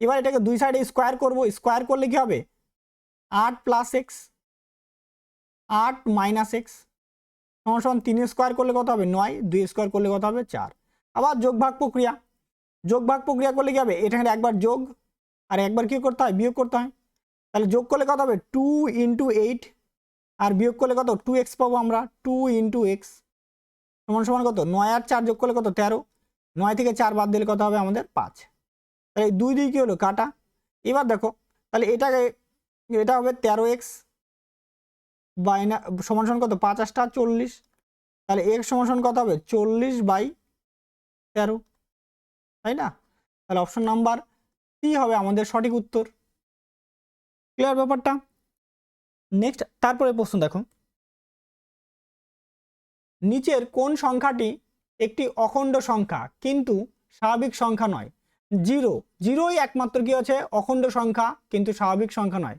এবার এটাকে দুই সাইডে স্কোয়ার করব। স্কোয়ার করলে কি হবে? 8 + x 8 - x সমান 3 স্কোয়ার করলে কত হবে? 9। 2 স্কোয়ার করলে কত হবে? 4। আবার যোগ ভাগ প্রক্রিয়া। যোগ ভাগ প্রক্রিয়া করলে কি হবে? এখানে একবার যোগ আর একবার কি করতে হয়? বিয়োগ করতে হয়। তাহলে যোগ করলে কত হবে? 2 × 8, আর বিয়োগ করলে কত? 2x পাবো আমরা। 2 × x সমান কত? 9 আর 4 যোগ করলে কত? 13। 9 থেকে 4 বাদ দিলে কত হবে আমাদের? 5। তাহলে 2 2 কি হলো? কাটা। এবার দেখো, তাহলে এটা হবে 13x সমান কত? 5 × 8 = 40। তাহলে x সমান কত হবে? 40/13, তাই না? তাহলে অপশন নাম্বার সি হবে আমাদের সঠিক উত্তর। ক্লিয়ার ব্যাপারটা? নেক্সট তারপরে প্রশ্ন দেখো, নিচের কোন সংখ্যাটি একটি অখণ্ড সংখ্যা কিন্তু স্বাভাবিক সংখ্যা নয়? 0 0ই একমাত্র কি আছে? অখণ্ড সংখ্যা কিন্তু স্বাভাবিক সংখ্যা নয়।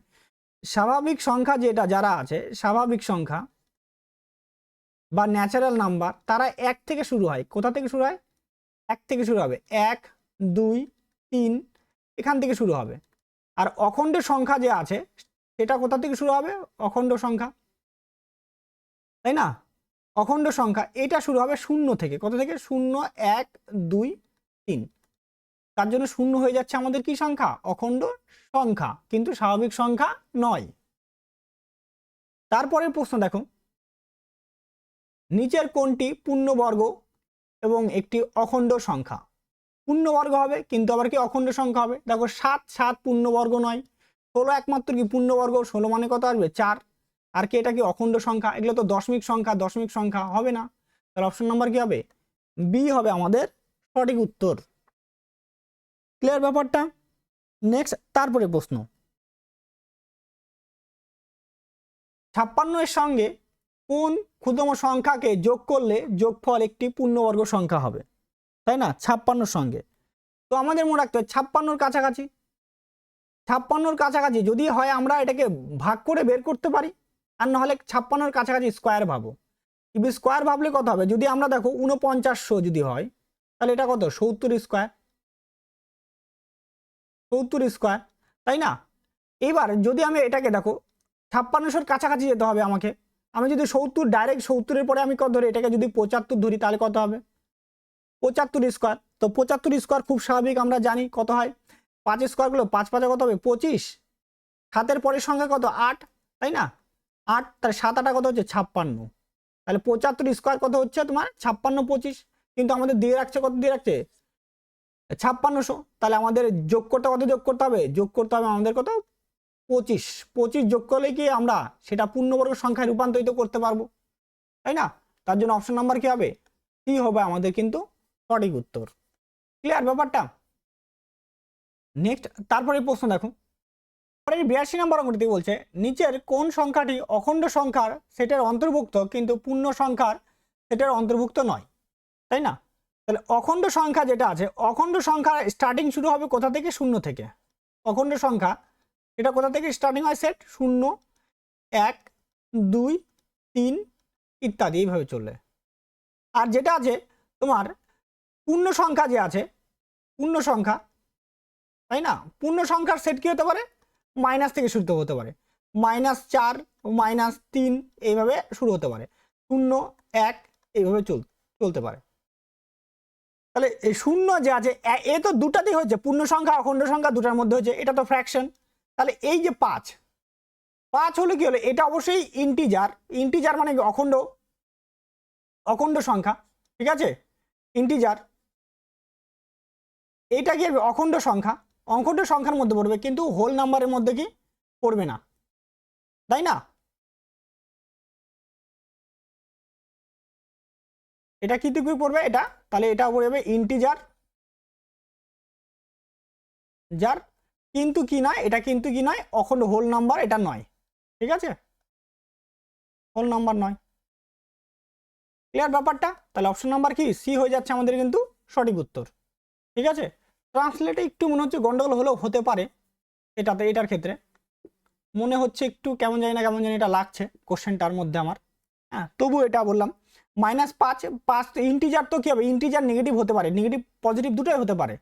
স্বাভাবিক সংখ্যা যেটা যারা আছে, স্বাভাবিক সংখ্যা বা ন্যাচারাল নাম্বার, তারা 1 থেকে শুরু হয়। কোথা থেকে শুরু হয়? 1 থেকে শুরু হবে। 1 2 3 এখান থেকে শুরু হবে। আর অখণ্ড সংখ্যা যে আছে সেটা কোথা থেকে শুরু হবে? অখণ্ড সংখ্যা, তাই না? অখণ্ড সংখ্যা এটা শুরু হবে 0 থেকে। কত থেকে? 0 1 2 3। তার জন্য 0 হয়ে যাচ্ছে আমাদের কি সংখ্যা? অখণ্ড সংখ্যা কিন্তু স্বাভাবিক সংখ্যা নয়। তারপরের প্রশ্ন দেখো, নিচের কোনটি পূর্ণবর্গ এবং একটি অখণ্ড সংখ্যা? পূর্ণবর্গ হবে কিন্তু আবার কি অখণ্ড সংখ্যা হবে? দেখো 7 7 পূর্ণবর্গ নয়। 16 একমাত্র কি পূর্ণবর্গ? 16 মানে কত আসবে? 4। আর কি এটা কি অখণ্ড সংখ্যা? এগুলো তো দশমিক সংখ্যা, দশমিক সংখ্যা হবে না। তাহলে অপশন নাম্বার কি হবে? বি হবে আমাদের সঠিক উত্তর। ক্লিয়ার ব্যাপারটা? নেক্সট তারপরে প্রশ্ন, 56 এর সঙ্গে কোন ক্ষুদ্রতম সংখ্যাকে যোগ করলে যোগফল একটি পূর্ণবর্গ সংখ্যা হবে? তাই না? 56 সঙ্গে তো আমাদের মনে রাখতে হবে 56 কাছাকাছি। 56 কাছাকাছি যদি হয় আমরা এটাকে ভাগ করে বের করতে পারি, আর নাহলে 56 কাছাকাছি স্কোয়ার ভাবো। যদি স্কোয়ার ভাবলে কত হবে? যদি আমরা দেখো 4900 যদি হয় তাহলে এটা কত? 70 স্কোয়ার, 70 স্কোয়ার, তাই না? এবার যদি আমি এটাকে দেখো 5600 কাছাকাছি যেতে হবে আমাকে। আমি যদি 70 ডাইরেক্ট 70-এর পরে আমি কত ধরি? এটাকে যদি 75 ধরি তাহলে কত হবে? 75 স্কোয়ার। তো 75 স্কোয়ার খুব স্বাভাবিক, আমরা জানি কত হয়। 5 স্কোয়ার গুলো 5 5 কত হবে? 25। 7-এর পরের সংখ্যা কত? 8, তাই না? 8 তার 7 8 কত হচ্ছে? 56। তাহলে 75 স্কোয়ার কত হচ্ছে তোমার? 56 25। কিন্তু আমাদের দিয়ে রাখছে কত? দিয়ে রাখছে 5600। তাহলে আমাদের যোগ করতে কত যোগ করতে হবে? যোগ করতে হবে আমাদের কত? 25। 25 যোগ করলে কি আমরা সেটা পূর্ণবর্গ সংখ্যায় রূপান্তরিত করতে পারবো, তাই না? তার জন্য অপশন নাম্বার কি হবে? সি হবে আমাদের কিন্তু সঠিক উত্তর। ক্লিয়ার ব্যাপারটা? নেক্সট তারপরে প্রশ্ন দেখো, পরের 82 নম্বর অঙ্কটি বলছে, নিচের কোন সংখ্যাটি অখণ্ড সংখ্যার সেটের অন্তর্ভুক্ত কিন্তু পূর্ণ সংখ্যার সেটের অন্তর্ভুক্ত নয়? তাই না? তাহলে অখণ্ড সংখ্যা যেটা আছে, অখণ্ড সংখ্যা স্টার্টিং শুরু হবে কোথা থেকে? 0 থেকে। অখণ্ড সংখ্যা এটা কোথা থেকে স্টার্টিং হয়? সেট 0 1 2 3 ইত্যাদি এইভাবে চলবে। আর যেটা আছে তোমার পূর্ণ সংখ্যা যে আছে, পূর্ণ সংখ্যা, তাই না? পূর্ণ সংখ্যার সেট কি হতে পারে? মাইনাস থেকে শুরু হতে পারে। -4 -3 এইভাবে শুরু হতে পারে। 0 1 এইভাবে চলতে পারে। তাহলে এই 0 যে আছে এ তো দুটাতেই হয়েছে, পূর্ণ সংখ্যা অখণ্ড সংখ্যা দুটার মধ্যে হয়েছে, এটা তো ফ্র্যাকশন। তাহলে এই যে 5 হলো কি হলো? এটা অবশ্যই ইন্টিজার। ইন্টিজার মানে কি? অখণ্ড সংখ্যা, ঠিক আছে? ইন্টিজার। এটা কি অখণ্ড সংখ্যা? অখণ্ড সংখ্যার মধ্যে পড়বে কিন্তু হোল নাম্বারের মধ্যে কি পড়বে না, তাই না? এটা কি থেকে পড়বে এটা? তাহলে এটা পড়বে ইন্টিজার যার, কিন্তু কি নয়, এটা কিন্তু কি নয়, অখণ্ড হোল নাম্বার এটা নয়, ঠিক আছে? হোল নাম্বার নয়। ক্লিয়ার ব্যাপারটা? তাহলে অপশন নাম্বার কি সি হয়ে যাচ্ছে আমাদের কিন্তু সঠিক উত্তর। ঠিক আছে, ট্রান্সলেটে একটু মনে হচ্ছে গন্ডগোল হলেও হতে পারে, এটার ক্ষেত্রে মনে হচ্ছে একটু কেমন জানি না, কেমন জানি এটা লাগছে কোশ্চেনটার মধ্যে আমার। হ্যাঁ, তবু এটা বললাম -5 ইন্টিজার তো কি হবে, ইন্টিজার নেগেটিভ হতে পারে, নেগেটিভ পজিটিভ দুটোই হতে পারে।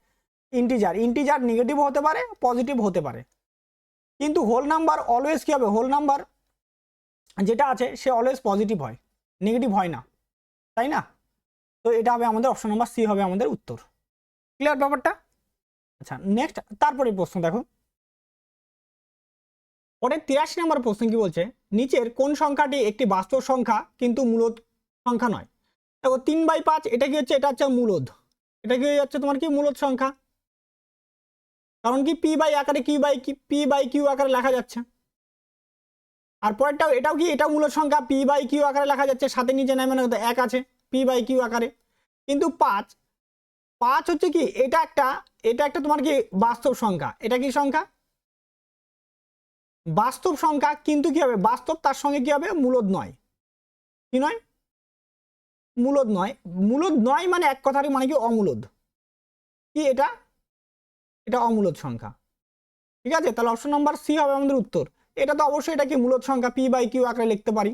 ইন্টিজার নেগেটিভ হতে পারে, পজিটিভ হতে পারে, কিন্তু হোল নাম্বার অলওয়েজ কি হবে, হোল নাম্বার যেটা আছে সে অলওয়েজ পজিটিভ হয়, নেগেটিভ হয় না, তাই না? তো এটা হবে আমাদের অপশন নাম্বার সি হবে আমাদের উত্তর। ক্লিয়ার ব্যাপারটা? আচ্ছা, নেক্সট তারপরে প্রশ্ন দেখো, পরের 83 নম্বর প্রশ্ন কি বলছে, নিচের কোন সংখ্যাটি একটি বাস্তব সংখ্যা কিন্তু মূলদ সংখ্যা নয়? দেখো 3/5 এটা কি হচ্ছে, এটা হচ্ছে মূলদ, এটা কি হয়ে যাচ্ছে তোমার কি মূলদ সংখ্যা, কারণ কি পি বাই আকারে পি বাই কিউ আকারে লেখা যাচ্ছে। আর পরেরটাও এটাও কি, এটা মূলদ সংখ্যা, পি বাই কিউ আকারে লেখা যাচ্ছে, সাথে নিচে নাই মানে 1 আছে পি বাই কিউ আকারে। কিন্তু 5 হচ্ছে কি, এটা একটা তোমার কি বাস্তব সংখ্যা, এটা কি সংখ্যা, বাস্তব সংখ্যা, কিন্তু কি হবে বাস্তব, তার সঙ্গে কি হবে মূলদ নয়, কি নয়, মূলদ নয়। মূলদ নয় মানে এক কথার মানে কি অমূলদ, কি এটা অমূলদ সংখ্যা। ঠিক আছে, তাহলে অপশন নাম্বার সি হবে আমাদের উত্তর। এটা তো অবশ্যই এটা কি মূলদ সংখ্যা, পি বাই কিউ আকারে লিখতে পারি,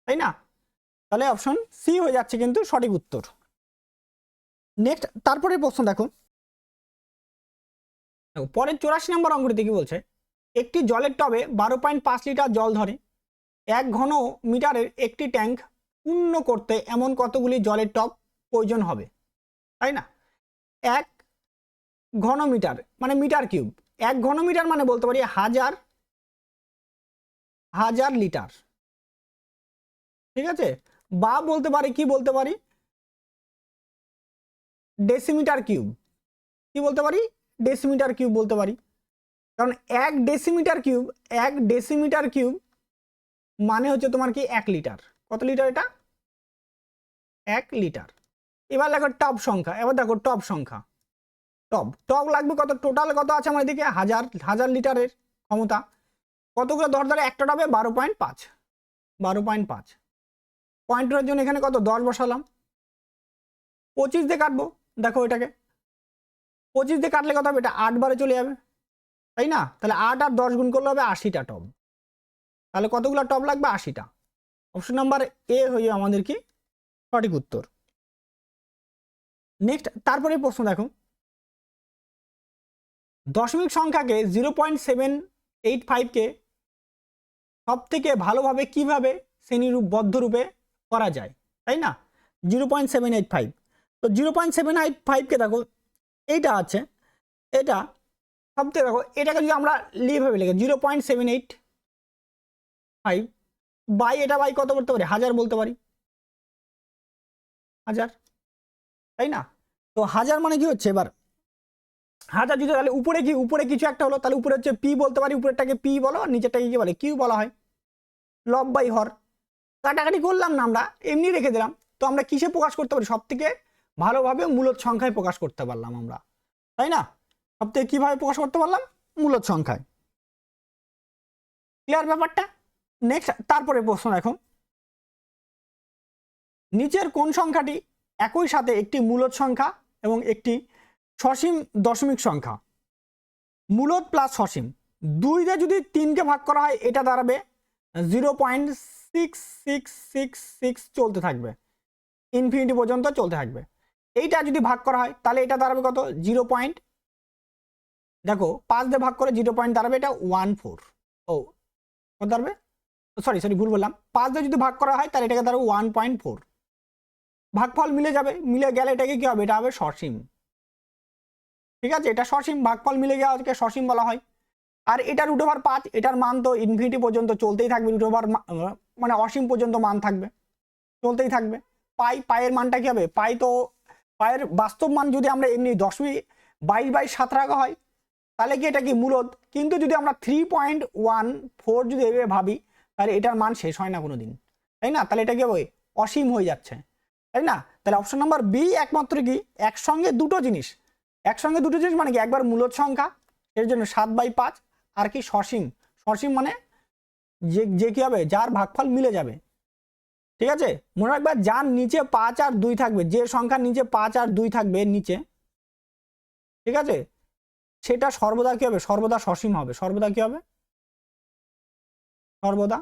তাই না? তাহলে অপশন সি হয়ে যাচ্ছে কিন্তু সঠিক উত্তর। নেক্সট তারপরে প্রশ্ন দেখো, পরের 84 নম্বর অঙ্কটিতে কি বলছে, একটি জলের টবে 12.5 লিটার জল ধরে 1 ঘন মিটারের একটি ট্যাঙ্ক পূর্ণ করতে এমন কতগুলি জলের টব প্রয়োজন হবে, তাই না? 1 ঘন মিটার মানে মিটার কিউব, 1 ঘন মিটার মানে বলতে পারি হাজার লিটার, ঠিক আছে, বা বলতে পারি কি বলতে পারি ডেসিমিটার কিউব, কি বলতে পারি ডেসিমিটার কিউব বলতে পারি, কারণ 1 ডেসিমিটার কিউব মানে হচ্ছে তোমার কি 1 লিটার। কত লিটার এটা, 1 লিটার। এবার দেখো টব সংখ্যা, এবার দেখো টব সংখ্যা, টব লাগবে কত, টোটাল কত আছে আমার এদিকে হাজার লিটারের ক্ষমতা, কতগুলো ধরে একটা টবে 12.5 পয়েন্টের জন্য এখানে কত 10 বসালাম, 25 দিয়ে কাটবো, দেখো এটাকে 25 দিয়ে কাটলে কত হবে, এটা 8 বারে চলে যাবে, তাই না? তাহলে 8 আর 10 গুণ করলে হবে 80টা টব, তাহলে কতগুলো টব লাগবে 80টা। অপশন নাম্বার এ হয়ে আমাদের কি সঠিক উত্তর। নেক্সট তারপরে প্রশ্ন দেখো, দশমিক সংখ্যাকে 0.785কে সব থেকে ভালোভাবে কিভাবে শ্রেণীবদ্ধ রূপে করা যায়, তাই না? 0.785, তো 0.785কে দেখো এইটা আছে, এটা সব থেকে দেখো এটাকে যদি আমরা লিভাবে লিখে 0.785 বাই এটা বাই কত বলতে পারি, 1000 বলতে পারি, 1000, তাই না? তো 1000 মানে কি হচ্ছে, এবার 1000 যদি, তাহলে উপরে কিছু একটা হলো, তাহলে উপরে হচ্ছে পি বলতে পারি, উপরেরটাকে পি বলো আর নিচেরটাকে কি বলে কিউ বলা হয়, লব বাই হর। কাটাকাটি করলাম না আমরা, এমনি রেখে দিলাম। তো আমরা কিসে প্রকাশ করতে পারি, সব থেকে ভালোভাবে মূলদ সংখ্যায় প্রকাশ করতে পারলাম আমরা, তাই না? সব থেকে কিভাবে প্রকাশ করতে পারলাম, মূলদ সংখ্যায়। ক্লিয়ার ব্যাপারটা? নেক্সট তারপরে প্রশ্ন দেখো, নিচের কোন সংখ্যাটি একই সাথে একটি মূলদ সংখ্যা এবং একটি সসীম দশমিক সংখ্যা, মূলদ প্লাস সসীম, 2 দিয়ে যদি 3কে ভাগ করা হয় এটা দাঁড়াবে 0.6666 চলতে থাকবে, ইনফিনিটি পর্যন্ত চলতে থাকবে। এইটা যদি ভাগ করা হয় তাহলে এটা দাঁড়াবে কত, 0. দেখো 5 দিয়ে ভাগ করে 0. দাঁড়াবে এটা 14, ও কত দাঁড়াবে, সরি ভুল বললাম, 5 দিয়ে যদি ভাগ করা হয় তাহলে এটাকে দাঁড়াবে 1.4, ভাগফল মিলে যাবে, মিলে গেলে এটাকে কি হবে, এটা হবে সসীম, ঠিক আছে, এটা সসীম, ভাগফল মিলে গেলে আজকে সসীম বলা হয়। আর এটা √5, এটার মান তো ইনফিনিটি পর্যন্ত চলতেই থাকবে, মানে অসীম পর্যন্ত মান থাকবে, চলতেই থাকবে। পায়ের মানটা কি হবে, পায়ের বাস্তব মান যদি আমরা এমনি 10/22/7 রাখা হয় তাহলে কি এটা কি মূলদ, কিন্তু যদি আমরা 3.14 যদি এভাবে ভাবি তাহলে এটার মান শেষ হয় না কোনোদিন, তাই না? তাহলে এটা কি হবে, অসীম হয়ে যাচ্ছে, তাই না? তাহলে অপশন নাম্বার বি একমাত্র কি একসঙ্গে দুটো জিনিস মানে কি, একবার মূলদ সংখ্যা এর জন্য 7/5, আর কি সসীম মানে যে কি হবে, যার ভাগফল মিলে যাবে, ঠিক আছে, মনে রাখবা যার নিচে 5 আর 2 থাকবে, যে সংখ্যার নিচে 5 আর 2 থাকবে নিচে, ঠিক আছে, সেটা সর্বদা কি হবে, সর্বদা সসীম হবে। সর্বদা কি হবে, সর্বদা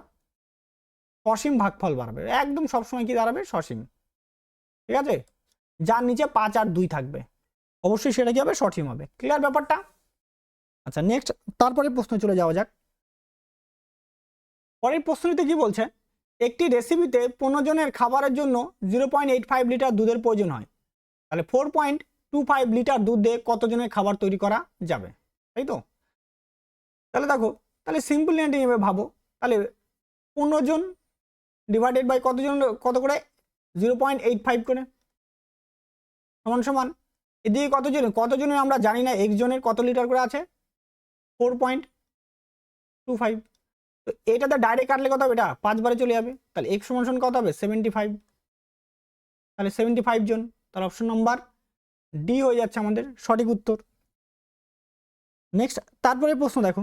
সসীম ভাগফল বাড়বে, একদম সবসময় কি দাঁড়াবে, সসীম। ঠিক আছে, যার নিচে 5 আর 2 থাকবে অবশ্যই সেটা কি হবে, সসীম হবে। ক্লিয়ার ব্যাপারটা? আচ্ছা নেক্সট, তারপরে প্রশ্ন চলে যাওয়া যাক। পরের প্রশ্নটিতে কি বলছে, একটি রেসিপিতে 15 জনের খাবারের জন্য 0.85 লিটার দুধের প্রয়োজন হয়, তাহলে 4.25 লিটার দুধ দিয়ে কতজনের খাবার তৈরি করা যাবে, তাই তো? তাহলে দেখো, তাহলে সিম্পল নিয়ে ভাবো, তাহলে 15 জন ডিভাইডেড বাই কতজন, কত করে, 0.85 করে, সমান সমান এদিকে কতজনের আমরা জানি না, একজনের কত লিটার করে আছে, 4.25। তো এটাতে ডাইরেক্ট কাটলে কত হবে, এটা 5 বারে চলে যাবে, তাহলে x সমান সমান কত হবে, 75। তাহলে 75 জন, তাহলে অপশন নাম্বার ডি হয়ে যাচ্ছে আমাদের সঠিক উত্তর। নেক্সট, তারপরে প্রশ্ন দেখো,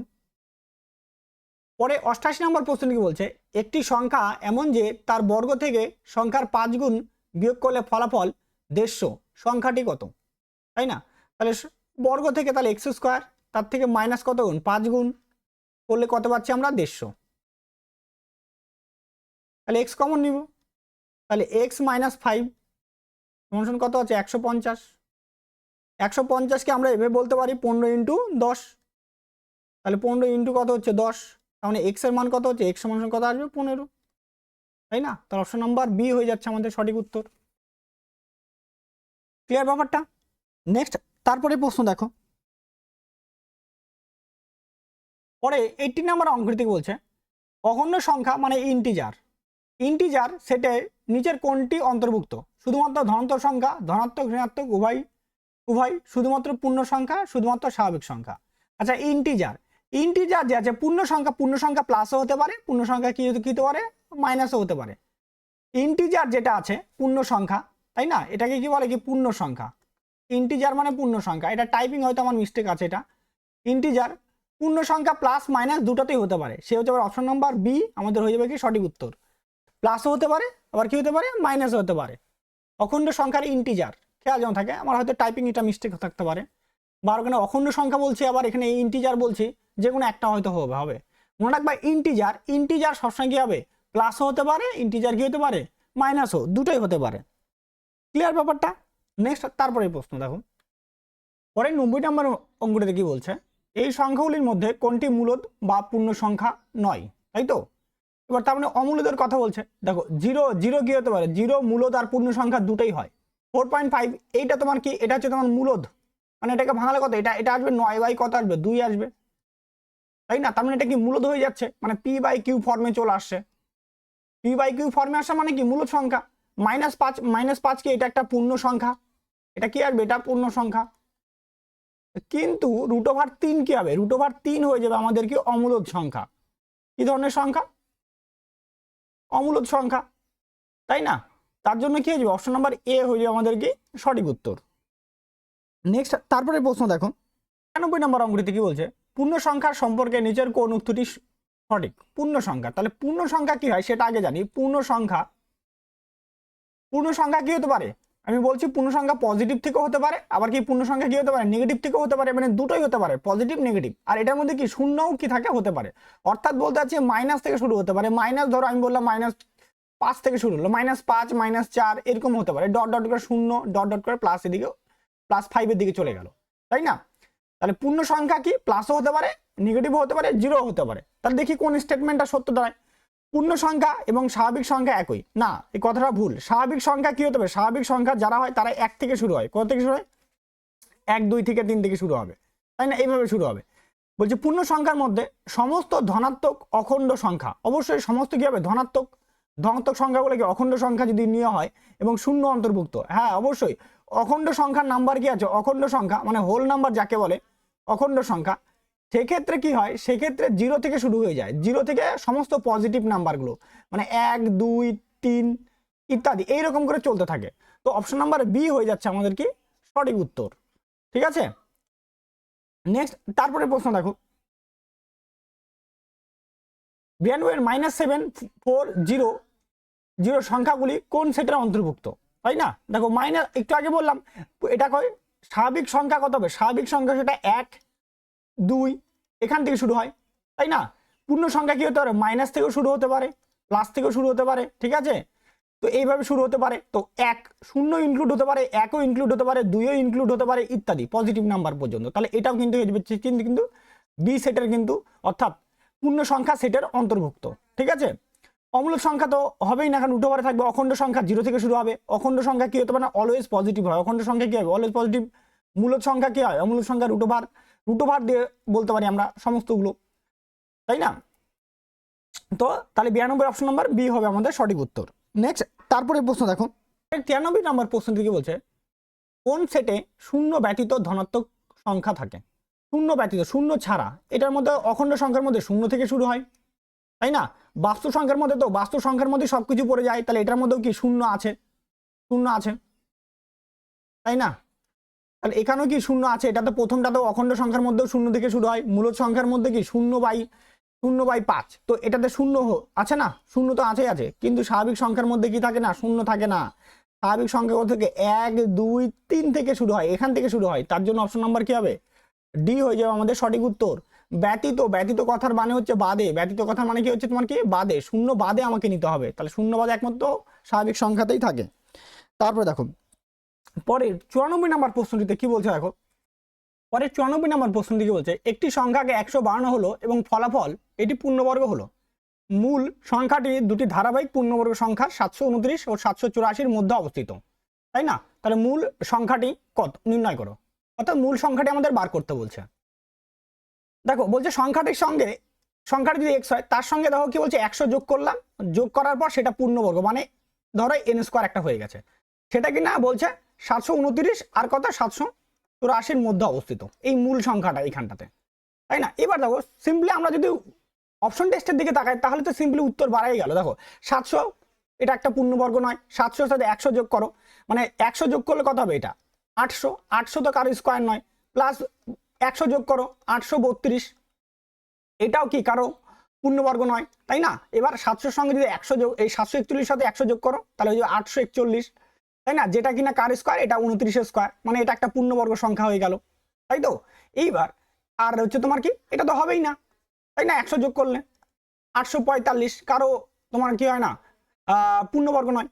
পরে 88 নম্বর প্রশ্ন কি বলছে, একটি সংখ্যা এমন যে তার বর্গ থেকে সংখ্যার 5 গুণ বিয়োগ করলে ফলাফল 150, সংখ্যাটি কত, তাই না? তাহলে বর্গ থেকে তাহলে এক্স স্কোয়ার, তার থেকে মাইনাস কত গুণ, 5 গুণ করলে কত পাচ্ছি আমরা, 150। তাহলে এক্স কমন নিব, তাহলে এক্স মাইনাস 5 সমান কত আছে, 150। 150কে আমরা এভাবে বলতে পারি 15 ইন্টু 10, তাহলে 15 ইন্টু কত হচ্ছে 10, তাহলে এক্স এর মান কত হচ্ছে, এক্স সমান কত আসবে, 15, তাই না? তাহলে অপশন নাম্বার বি হয়ে যাচ্ছে আমাদের সঠিক উত্তর। ক্লিয়ার ব্যাপারটা? নেক্সট, তারপরে প্রশ্ন দেখো, পরে 18 নম্বর অঙ্ক থেকে বলছে, অখণ্ড সংখ্যা মানে ইন্টিজার সেটে নিচের কোনটি অন্তর্ভুক্ত, শুধুমাত্র ধনাত্মক সংখ্যা, ধনাত্মক ঋণাত্মক উভয়, শুধুমাত্র পূর্ণ সংখ্যা, শুধুমাত্র স্বাভাবিক সংখ্যা। আচ্ছা ইন্টিজার যে আছে পূর্ণ সংখ্যা প্লাসও হতে পারে, পূর্ণ সংখ্যা কি হতে পারে, মাইনাসও হতে পারে। ইন্টিজার যেটা আছে পূর্ণ সংখ্যা, তাই না, এটাকে কি বলে, কি পূর্ণ সংখ্যা। ইন্টিজার মানে পূর্ণ সংখ্যা, এটা টাইপিং হয়তো আমার মিস্টেক আছে, এটা ইন্টিজার পূর্ণ সংখ্যা প্লাস মাইনাস দুটোতেই হতে পারে, সে হতে পারে অপশন নাম্বার বি আমাদের হয়ে যাবে কি সঠিক উত্তর। প্লাসও হতে পারে, আবার কি হতে পারে, মাইনাসও হতে পারে। অখণ্ড সংখ্যার ইন্টিজার খেয়াল যেমন থাকে, আমার হয়তো টাইপিং এটা মিস্টেক থাকতে পারে, বা ওখানে অখণ্ড সংখ্যা বলছি, আবার এখানে ইন্টিজার বলছি, যে কোনো একটা হয়তো হবে। মনে রাখবা ইন্টিজার সবসময় কি হবে, প্লাসও হতে পারে, ইন্টিজার কি হতে পারে, মাইনাসও, দুটোই হতে পারে। ক্লিয়ার ব্যাপারটা? নেক্সট, তারপরে প্রশ্ন দেখো, পরে 90 নম্বর অঙ্কটিতে কি বলছে, এই সংখ্যাগুলির মধ্যে কোনটি মূলদ বা পূর্ণ সংখ্যা নয়, তাই তো? এবার তার মানে অমূলদের কথা বলছে, দেখো জিরো কি হতে পারে, জিরো মূলদ আর পূর্ণ সংখ্যা দুটোই হয়। 4.5 এইটা তোমার কি, এটা হচ্ছে তোমার মূলদ, মানে এটাকে ভাঙালে কত, এটা আসবে 9 বাই কত আসবে, 2 আসবে, তাই না? তার মানে এটা কি মূলদ হয়ে যাচ্ছে, মানে পি বাই কিউ ফর্মে চলে আসছে। পি বাই কিউ ফর্মে আসা মানে কি মূলদ সংখ্যা। -5 কি, এটা একটা পূর্ণ সংখ্যা, এটা কি আসবে, এটা পূর্ণ সংখ্যা। কিন্তু √3 কি হবে, √3 হয়ে যাবে আমাদের কি অমূলদ সংখ্যা। কি ধরনের সংখ্যা, অমূলদ সংখ্যা, তাই না? তার জন্য কি হয়ে যাবে, অপশন নাম্বার এ হয়ে যাবে আমাদের কি সঠিক উত্তর। নেক্সট, তারপরে প্রশ্ন দেখো, 91 নম্বর অঙ্কটিতে কি বলছে, পূর্ণ সংখ্যার সম্পর্কে নিচের কোন উক্তিটি সঠিক। পূর্ণ সংখ্যা, তাহলে পূর্ণ সংখ্যা কি হয় সেটা আগে জানি। পূর্ণ সংখ্যা কি হতে পারে, আমি বলছি পূর্ণ সংখ্যা পজিটিভ থেকেও হতে পারে, আবার কি পূর্ণ সংখ্যা কি হতে পারে, নেগেটিভ থেকেও হতে পারে, মানে দুটোই হতে পারে, পজিটিভ নেগেটিভ। আর এটার মধ্যে কি শূন্যও কি থাকে, হতে পারে। অর্থাৎ বলতে চাচ্ছি মাইনাস থেকে শুরু হতে পারে, মাইনাস ধরো আমি বললাম -5 থেকে শুরু হলো, -5 -4 এরকম হতে পারে, ডট ডট করে শূন্য, ডট ডট করে প্লাস এদিকে +5 এর দিকে চলে গেল, তাই না? তাহলে পূর্ণ সংখ্যা কি প্লাসও হতে পারে, নেগেটিভও হতে পারে, জিরো হতে পারে। তাহলে দেখি কোন স্টেটমেন্টটা সত্য দাঁড়ায়। পূর্ণ সংখ্যা এবং স্বাভাবিক সংখ্যা একই না, এই কথাটা ভুল। স্বাভাবিক সংখ্যা কি হতে হবে, স্বাভাবিক সংখ্যা যারা হয় তারা 1 থেকে শুরু হয়, কত থেকে শুরু হয়, 1 2 থেকে 3 থেকে শুরু হবে, তাই না? এইভাবে শুরু হবে। বলছে পূর্ণ সংখ্যার মধ্যে সমস্ত ধনাত্মক অখণ্ড সংখ্যা, অবশ্যই সমস্ত কি হবে, ধনাত্মক সংখ্যাগুলোকে অখণ্ড সংখ্যা যদি নেওয়া হয় এবং শূন্য অন্তর্ভুক্ত, হ্যাঁ অবশ্যই অখণ্ড সংখ্যার নাম্বার কি আছে, অখণ্ড সংখ্যা মানে হোল নাম্বার যাকে বলে অখণ্ড সংখ্যা, সেক্ষেত্রে কি হয়, সেক্ষেত্রে 0 থেকে শুরু হয়ে যায়, 0 থেকে সমস্ত পজিটিভ নাম্বারগুলো, মানে 1 2 3 ইত্যাদি এইরকম করে চলতে থাকে। তো অপশন নাম্বার বি হয়ে যাচ্ছে আমাদের কি সঠিক উত্তর। ঠিক আছে, নেক্সট, তারপরে প্রশ্ন দেখো, ব্রেনওয়ের -740 জিরো সংখ্যাগুলি কোন সেটের অন্তর্ভুক্ত, তাই না? দেখো মাইনাস, একটু আগে বললাম এটা কয় স্বাভাবিক সংখ্যা কত হবে, স্বাভাবিক সংখ্যা সেটা 1 2 এখান থেকে শুরু হয়, তাই না? পূর্ণ সংখ্যা কি হতে পারে, মাইনাস থেকেও শুরু হতে পারে, প্লাস থেকেও শুরু হতে পারে, ঠিক আছে? তো এইভাবে শুরু হতে পারে। তো 1 0 ইনক্লুড হতে পারে, 1ও ইনক্লুড হতে পারে, 2ও ইনক্লুড হতে পারে ইত্যাদি পজিটিভ নাম্বার পর্যন্ত। তাহলে এটাও কিন্তু কিন্তু বি সেটের কিন্তু অর্থাৎ পূর্ণ সংখ্যা সেটের অন্তর্ভুক্ত, ঠিক আছে? অমূলক সংখ্যা তো হবেই না, কারণ উল্টোপারে থাকবে। অখণ্ড সংখ্যা 0 থেকে শুরু হবে। অখণ্ড সংখ্যা কি হতে পারে না, অলওয়েজ পজিটিভ হয়। অখণ্ড সংখ্যা কি হবে, অলওয়েজ পজিটিভ। মূলদ সংখ্যা কি হয়, অমূলক সংখ্যা রুটোভার দিয়ে বলতে পারি আমরা সমস্তগুলো, তাই না? তো তাহলে 92 অপশন নাম্বার বি হবে আমাদের সঠিক উত্তর। নেক্সট তারপরে প্রশ্ন দেখো, 93 নম্বর প্রশ্নটি কি বলছে, কোন সেটে শূন্য ব্যতীত ধনাত্মক সংখ্যা থাকে? শূন্য ব্যতীত, শূন্য ছাড়া। এটার মধ্যে অখণ্ড সংখ্যার মধ্যে শূন্য থেকে শুরু হয়, তাই না? বাস্তব সংখ্যার মধ্যে তো বাস্তব সংখ্যার মধ্যে সবকিছু পড়ে যায়, তাহলে এটার মধ্যেও কি শূন্য আছে, শূন্য আছে, তাই না? তাহলে এখানেও কি শূন্য আছে। এটা তো প্রথমটা তো অখণ্ড সংখ্যার মধ্যেও শূন্য থেকে শুরু হয়। মূলদ সংখ্যার মধ্যে কি 0/5, তো এটাতে শূন্য আছে না, শূন্য তো আছে, কিন্তু স্বাভাবিক সংখ্যার মধ্যে কি থাকে না, শূন্য থাকে না। স্বাভাবিক সংখ্যা থেকে 1 2 3 থেকে শুরু হয়, এখান থেকে শুরু হয়। তার জন্য অপশন নাম্বার কি হবে, ডি হয়ে যাবে আমাদের সঠিক উত্তর। ব্যতীত কথার মানে হচ্ছে বাদে, ব্যতীত কথার মানে কি হচ্ছে তোমার কি বাদে, শূন্য বাদে আমাকে নিতে হবে। তাহলে শূন্য বাদে একমাত্র স্বাভাবিক সংখ্যাতেই থাকে। তারপরে দেখো পরের 94 নম্বর প্রশ্নটিতে কি বলছে, দেখো পরের 94 নম্বর প্রশ্নটি কি বলছে, একটি সংখ্যাকে 100 বাড়ানো হলো এবং ফলাফল এটি পূর্ণবর্গ হলো। মূল সংখ্যাটি দুটি ধারাবাহিক পূর্ণবর্গ সংখ্যা 729 ও 784 মধ্যে অবস্থিত, তাই না? তাহলে মূল সংখ্যাটি কত নির্ণয় করো, অর্থাৎ মূল সংখ্যাটি আমাদের বার করতে বলছে। দেখো বলছে সংখ্যাটির সঙ্গে, সংখ্যাটি যদি x হয় তার সঙ্গে দেখো কি বলছে 100 যোগ করলাম, যোগ করার পর সেটা পূর্ণবর্গ, মানে ধরো n স্কোয়ার একটা হয়ে গেছে, সেটা কি না বলছে 729 আর কত 784 মধ্যে অবস্থিত এই মূল সংখ্যাটা এইখানটাতে, তাই না? এবার দেখো সিম্পলি আমরা যদি অপশন টেস্টের দিকে তাকাই তাহলে তো সিম্পলি উত্তর বাড়াই গেল। দেখো 700 এটা একটা পূর্ণবর্গ নয়, 700 সাথে 100 যোগ করো, মানে 100 যোগ করলে কত হবে, এটা 800 তো কারো স্কোয়ার নয়, প্লাস 100 যোগ করো 832, এটাও কি কারো পূর্ণবর্গ নয়, তাই না? এবার 700 সঙ্গে যদি 100 যোগ, এই 741 সাথে 100 যোগ করো তাহলে হয়ে যাবে 841, তাই না? যেটা কিনা কার স্কোয়ার, এটা 29 স্কোয়ার, মানে এটা একটা পূর্ণবর্গ সংখ্যা হয়ে গেল, তাই তো? এইবার আর হচ্ছে তোমার কি, এটা তো হবেই না, তাই না? 100 যোগ করলে 845 কারো তোমার কি হয় না পূর্ণবর্গ নয়।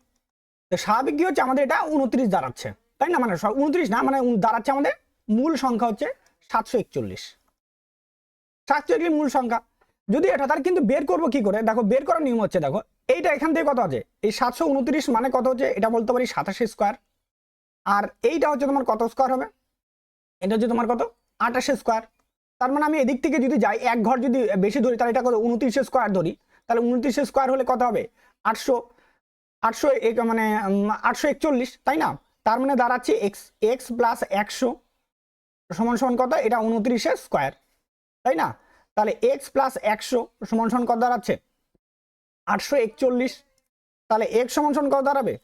তো স্বাভাবিক কি হচ্ছে আমাদের এটা 29 দাঁড়াচ্ছে, তাই না? মানে 29 না, মানে দাঁড়াচ্ছে আমাদের মূল সংখ্যা হচ্ছে 741 মূল সংখ্যা। যদি এটা তার কিন্তু বের করবো কি করে, দেখো বের করার নিয়ম হচ্ছে, দেখো এইটা এখান থেকে কত আছে, এই 729 মানে কত হচ্ছে, এটা বলতে পারি 27 স্কোয়ার, আর এইটা হচ্ছে তোমার কত স্কোয়ার হবে, এটা হচ্ছে তোমার কত 28 স্কোয়ার। তার মানে আমি এদিক থেকে যদি যাই এক ঘর যদি বেশি ধরি তাহলে এটা কত 29 স্কোয়ার ধরি, তাহলে 29 স্কোয়ার হলে কত হবে 800 মানে 841, তাই না? তার মানে দাঁড়াচ্ছে x প্লাস 100 সমান সমান কত, এটা 29 স্কোয়ার, তাই না? তাহলে x প্লাস 100 সমান সমান কত দাঁড়াচ্ছে 841, তাহলে x সমান সমান কত দাঁড়াবে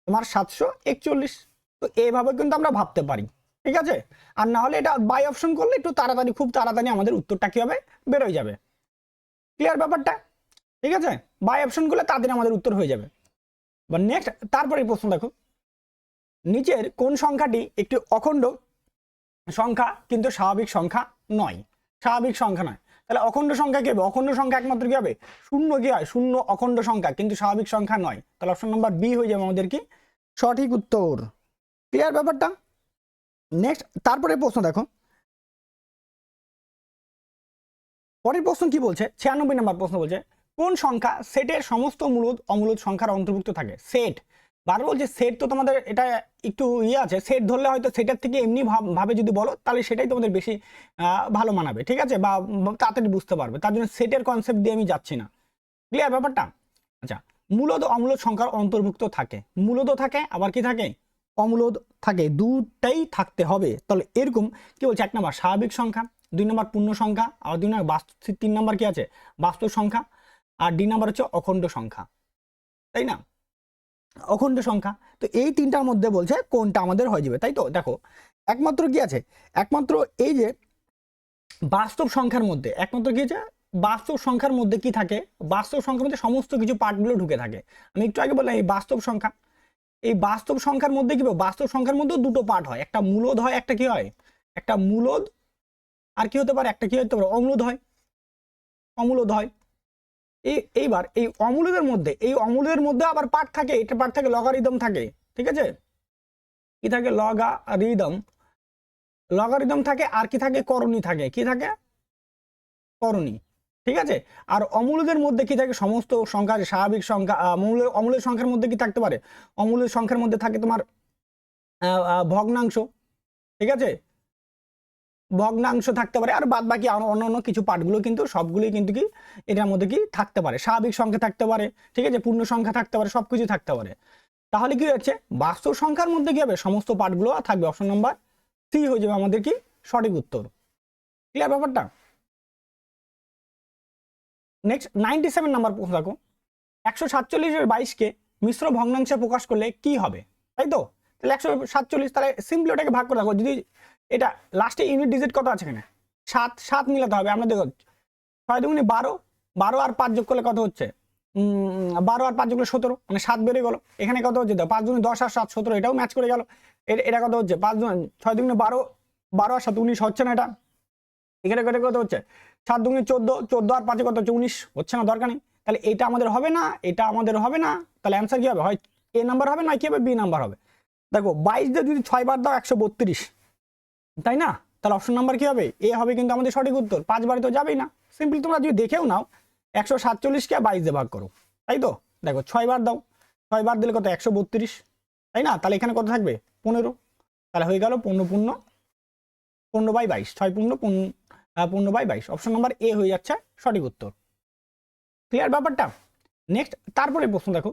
তোমার 741। তো এইভাবে কিন্তু আমরা ভাবতে পারি, ঠিক আছে? আর না হলে এটা বাই অপশন করলে একটু তাড়াতাড়ি, খুব তাড়াতাড়ি আমাদের উত্তরটা কি হবে, বের হয়ে যাবে। ক্লিয়ার ব্যাপারটা? ঠিক আছে, বাই অপশন করলে তাড়াতাড়ি আমাদের উত্তর হয়ে যাবে। বা নেক্সট তারপরে প্রশ্ন দেখো, নিচের কোন সংখ্যাটি একটি অখণ্ড সংখ্যা কিন্তু স্বাভাবিক সংখ্যা নয়, স্বাভাবিক সংখ্যা নয়। তাহলে অখণ্ড সংখ্যা কি হবে, অখণ্ড সংখ্যা একমাত্র কি হবে শূন্য, কি হয় শূন্য অখণ্ড সংখ্যা কিন্তু স্বাভাবিক সংখ্যা নয়। তাহলে অপশন নাম্বার বি হয়ে যাবে আমাদের কি সঠিক উত্তর। ক্লিয়ার ব্যাপারটা? নেক্সট তারপরে প্রশ্ন দেখো, পরের প্রশ্ন কি বলছে, 96 নম্বর প্রশ্ন বলছে, কোন সংখ্যা সেটের সমস্ত মূলদ অমূলদ সংখ্যার অন্তর্ভুক্ত থাকে? সেট, বারবার বলছে সেট, তো তোমাদের এটা একটু আছে, সেট ধরলে হয়তো সেটার থেকে এমনি ভাবে যদি বলো তাহলে সেটাই তোমাদের বেশি ভালো মানাবে, ঠিক আছে, বা তাড়াতাড়ি বুঝতে পারবে। তার জন্য সেটের কনসেপ্ট দিয়ে আমি যাচ্ছি না। ক্লিয়ার ব্যাপারটা? আচ্ছা, মূলদ অমূলদ সংখ্যার অন্তর্ভুক্ত থাকে, মূলদ থাকে আবার কি থাকে অমূলদ থাকে, দুটাই থাকতে হবে। তাহলে এরকম কি বলছে, 1 নম্বর স্বাভাবিক সংখ্যা, 2 নম্বর পূর্ণ সংখ্যা, আর 2 নম্বর 3 নম্বর কি আছে বাস্তব সংখ্যা, আর ডি নাম্বার হচ্ছে অখণ্ড সংখ্যা, তাই না? অখণ্ড সংখ্যা। তো এই তিনটার মধ্যে বলছে কোনটা আমাদের হয়ে যাবে, তাই তো? দেখো একমাত্র কি আছে, একমাত্র এই যে বাস্তব সংখ্যার মধ্যে একমাত্র কি আছে বাস্তব সংখ্যার মধ্যে কি থাকে, বাস্তব সংখ্যার মধ্যে সমস্ত কিছু পার্টগুলো ঢুকে থাকে। আমি একটু আগে বললাম এই বাস্তব সংখ্যা, এই বাস্তব সংখ্যার মধ্যে কি, বাস্তব সংখ্যার মধ্যে দুটো পার্ট হয়, একটা মূলদ হয়, একটা কি হয়, একটা মূলদ, আর কি হতে পারে, একটা কি হতে পারে, অমূলদ হয়, অমূলদ হয়। এইবার এই অমূলদের মধ্যে আবার পার্ট থাকে, এটা পার্ট থাকে লগারিদম থাকে, ঠিক আছে, কি থাকে, লগারিদম থাকে, আর কি থাকে, করণী থাকে, কি থাকে, করণী, ঠিক আছে। আর অমূলদের মধ্যে কি থাকে, সমস্ত সংখ্যা, স্বাভাবিক সংখ্যা, অমূলের সংখ্যার মধ্যে কি থাকতে পারে, অমূলের সংখ্যার মধ্যে থাকে তোমার ভগ্নাংশ, ঠিক আছে, ভগ্নাংশ থাকতে পারে, আর বাদ বাকি অন্যান্য কিছু পার্টগুলো কিন্তু সবগুলোই কিন্তু কি এটার মধ্যে কি থাকতে পারে, স্বাভাবিক সংখ্যা থাকতে পারে, ঠিক আছে, পূর্ণ সংখ্যা থাকতে পারে, সবকিছু থাকতে পারে। তাহলে কি হচ্ছে, বাস্তব সংখ্যার মধ্যে কি হবে, সমস্ত পার্টগুলো থাকবে। অপশন নাম্বার সি হয়ে যাবে আমাদের কি সঠিক উত্তর। ক্লিয়ার ব্যাপারটা। নেক্সট 97 নাম্বার প্রশ্ন দেখো, 147/22 মিশ্র ভগ্নাংশে প্রকাশ করলে কি হবে, তাই তো। তাহলে 147, তাহলে সিম্পলি ওটাকে ভাগ করে দেখো, যদি এটা লাস্টে ইউনিট ডিজিট কত আছে এখানে, 7 মিলাতে হবে। আমরা দেখো 6 দুগুণে 12, 12 আর 5 যোগ করলে কত হচ্ছে, 12 আর 5 যোগ করলে 17, মানে 7 বেড়ে গেল। এখানে কত হচ্ছে, 5 দুগুণে 10 আর 7 17, এটাও ম্যাচ করে গেল। এটা কত হচ্ছে, 6 দুগুণে 12, 12 আর 7 19, হচ্ছে না এটা। এখানে কত হচ্ছে, 7 দুগুণে 14, 14 আর 5 কত হচ্ছে 19, হচ্ছে না, দরকার নেই। তাহলে এটা আমাদের হবে না, এটা আমাদের হবে না, তাহলে অ্যান্সার কি হবে, হয় এ নাম্বার হবে, না কি হবে, বি নাম্বার হবে। দেখো 22 দিয়ে যদি 6 বার দাও 132, তাই না, তাহলে অপশন নাম্বার কি হবে, এ হবে কিন্তু আমাদের সঠিক উত্তর। 5 বারে তো যাবেই না, সিম্পলি তোমরা যদি দেখেও নাও 147কে 22 দিয়ে ভাগ করো, তাই তো। দেখো 6 বার দাও, 6 বার দিলে কত, 132, তাই না, তাহলে এখানে কত থাকবে, 15, তাহলে হয়ে গেল 15/22, 6 15/22, অপশন নাম্বার এ হয়ে যাচ্ছে সঠিক উত্তর। ক্লিয়ার ব্যাপারটা। নেক্সট তারপরে প্রশ্ন দেখো,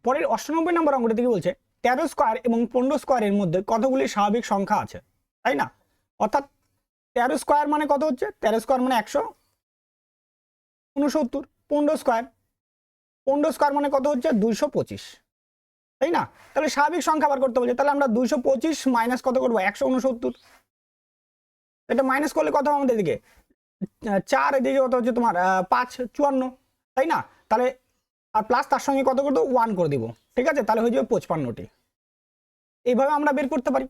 পরের 98 নম্বর অঙ্কটা থেকে বলছে 13 স্কোয়ার এবং 15 স্কোয়ারের মধ্যে কতগুলি স্বাভাবিক সংখ্যা আছে, তাই না। অর্থাৎ 13 স্কোয়ার মানে কত হচ্ছে, 13 স্কোয়ার মানে 169, 15 স্কোয়ার মানে কত হচ্ছে 225, তাই না। তাহলে স্বাভাবিক সংখ্যা বার করতে বলছে, তাহলে আমরা 225 মাইনাস কত করবো, 169, এটা মাইনাস করলে কত হবে আমাদের দিকে, 4, এদিকে কত হচ্ছে তোমার 5 54, তাই না। তাহলে আর প্লাস তার সঙ্গে কত করে দেবো, 1 করে দিব, ঠিক আছে, তাহলে হয়ে যাবে 55টি। এইভাবে আমরা বের করতে পারি।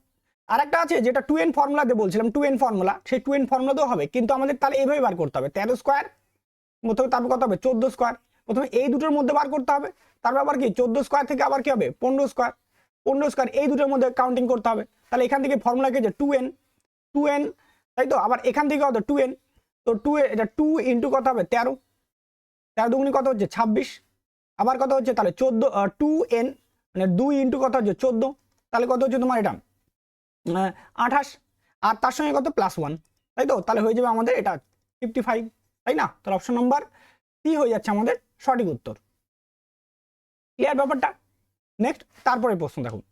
আর একটা আছে যেটা 2n ফর্মুলা দিয়ে বলছিলাম, 2n ফর্মুলা, সেই 2n ফর্মুলাতেও হবে, কিন্তু আমাদের তাহলে এইভাবে বার করতে হবে, 13 স্কোয়ার প্রথমে, তারপর কত হবে 14 স্কোয়ার, প্রথমে এই দুটোর মধ্যে বার করতে হবে, তারপর আবার কি 14 স্কোয়ার থেকে আবার কি হবে 15 স্কোয়ার, এই দুটোর মধ্যে কাউন্টিং করতে হবে। তাহলে এখান থেকে ফর্মুলা কি যে 2n, তাই তো। আবার এখান থেকে কত 2n, তো 2 এটা 2 ইন্টু কত হবে 13, 13 দুগুণি কত হচ্ছে 26, আবার কত হচ্ছে তাহলে 14, 2n মানে 2 ইন্টু কত হচ্ছে 14, তাহলে কত হচ্ছে তোমার এটা 28, আর তার সঙ্গে কত +1, তাই তো। তাহলে হয়ে যাবে আমাদের এটা 55, তাই না। তাহলে অপশন নাম্বার সি হয়ে যাচ্ছে আমাদের সঠিক উত্তর। ক্লিয়ার ব্যাপারটা। নেক্সট তারপরে প্রশ্ন দেখুন,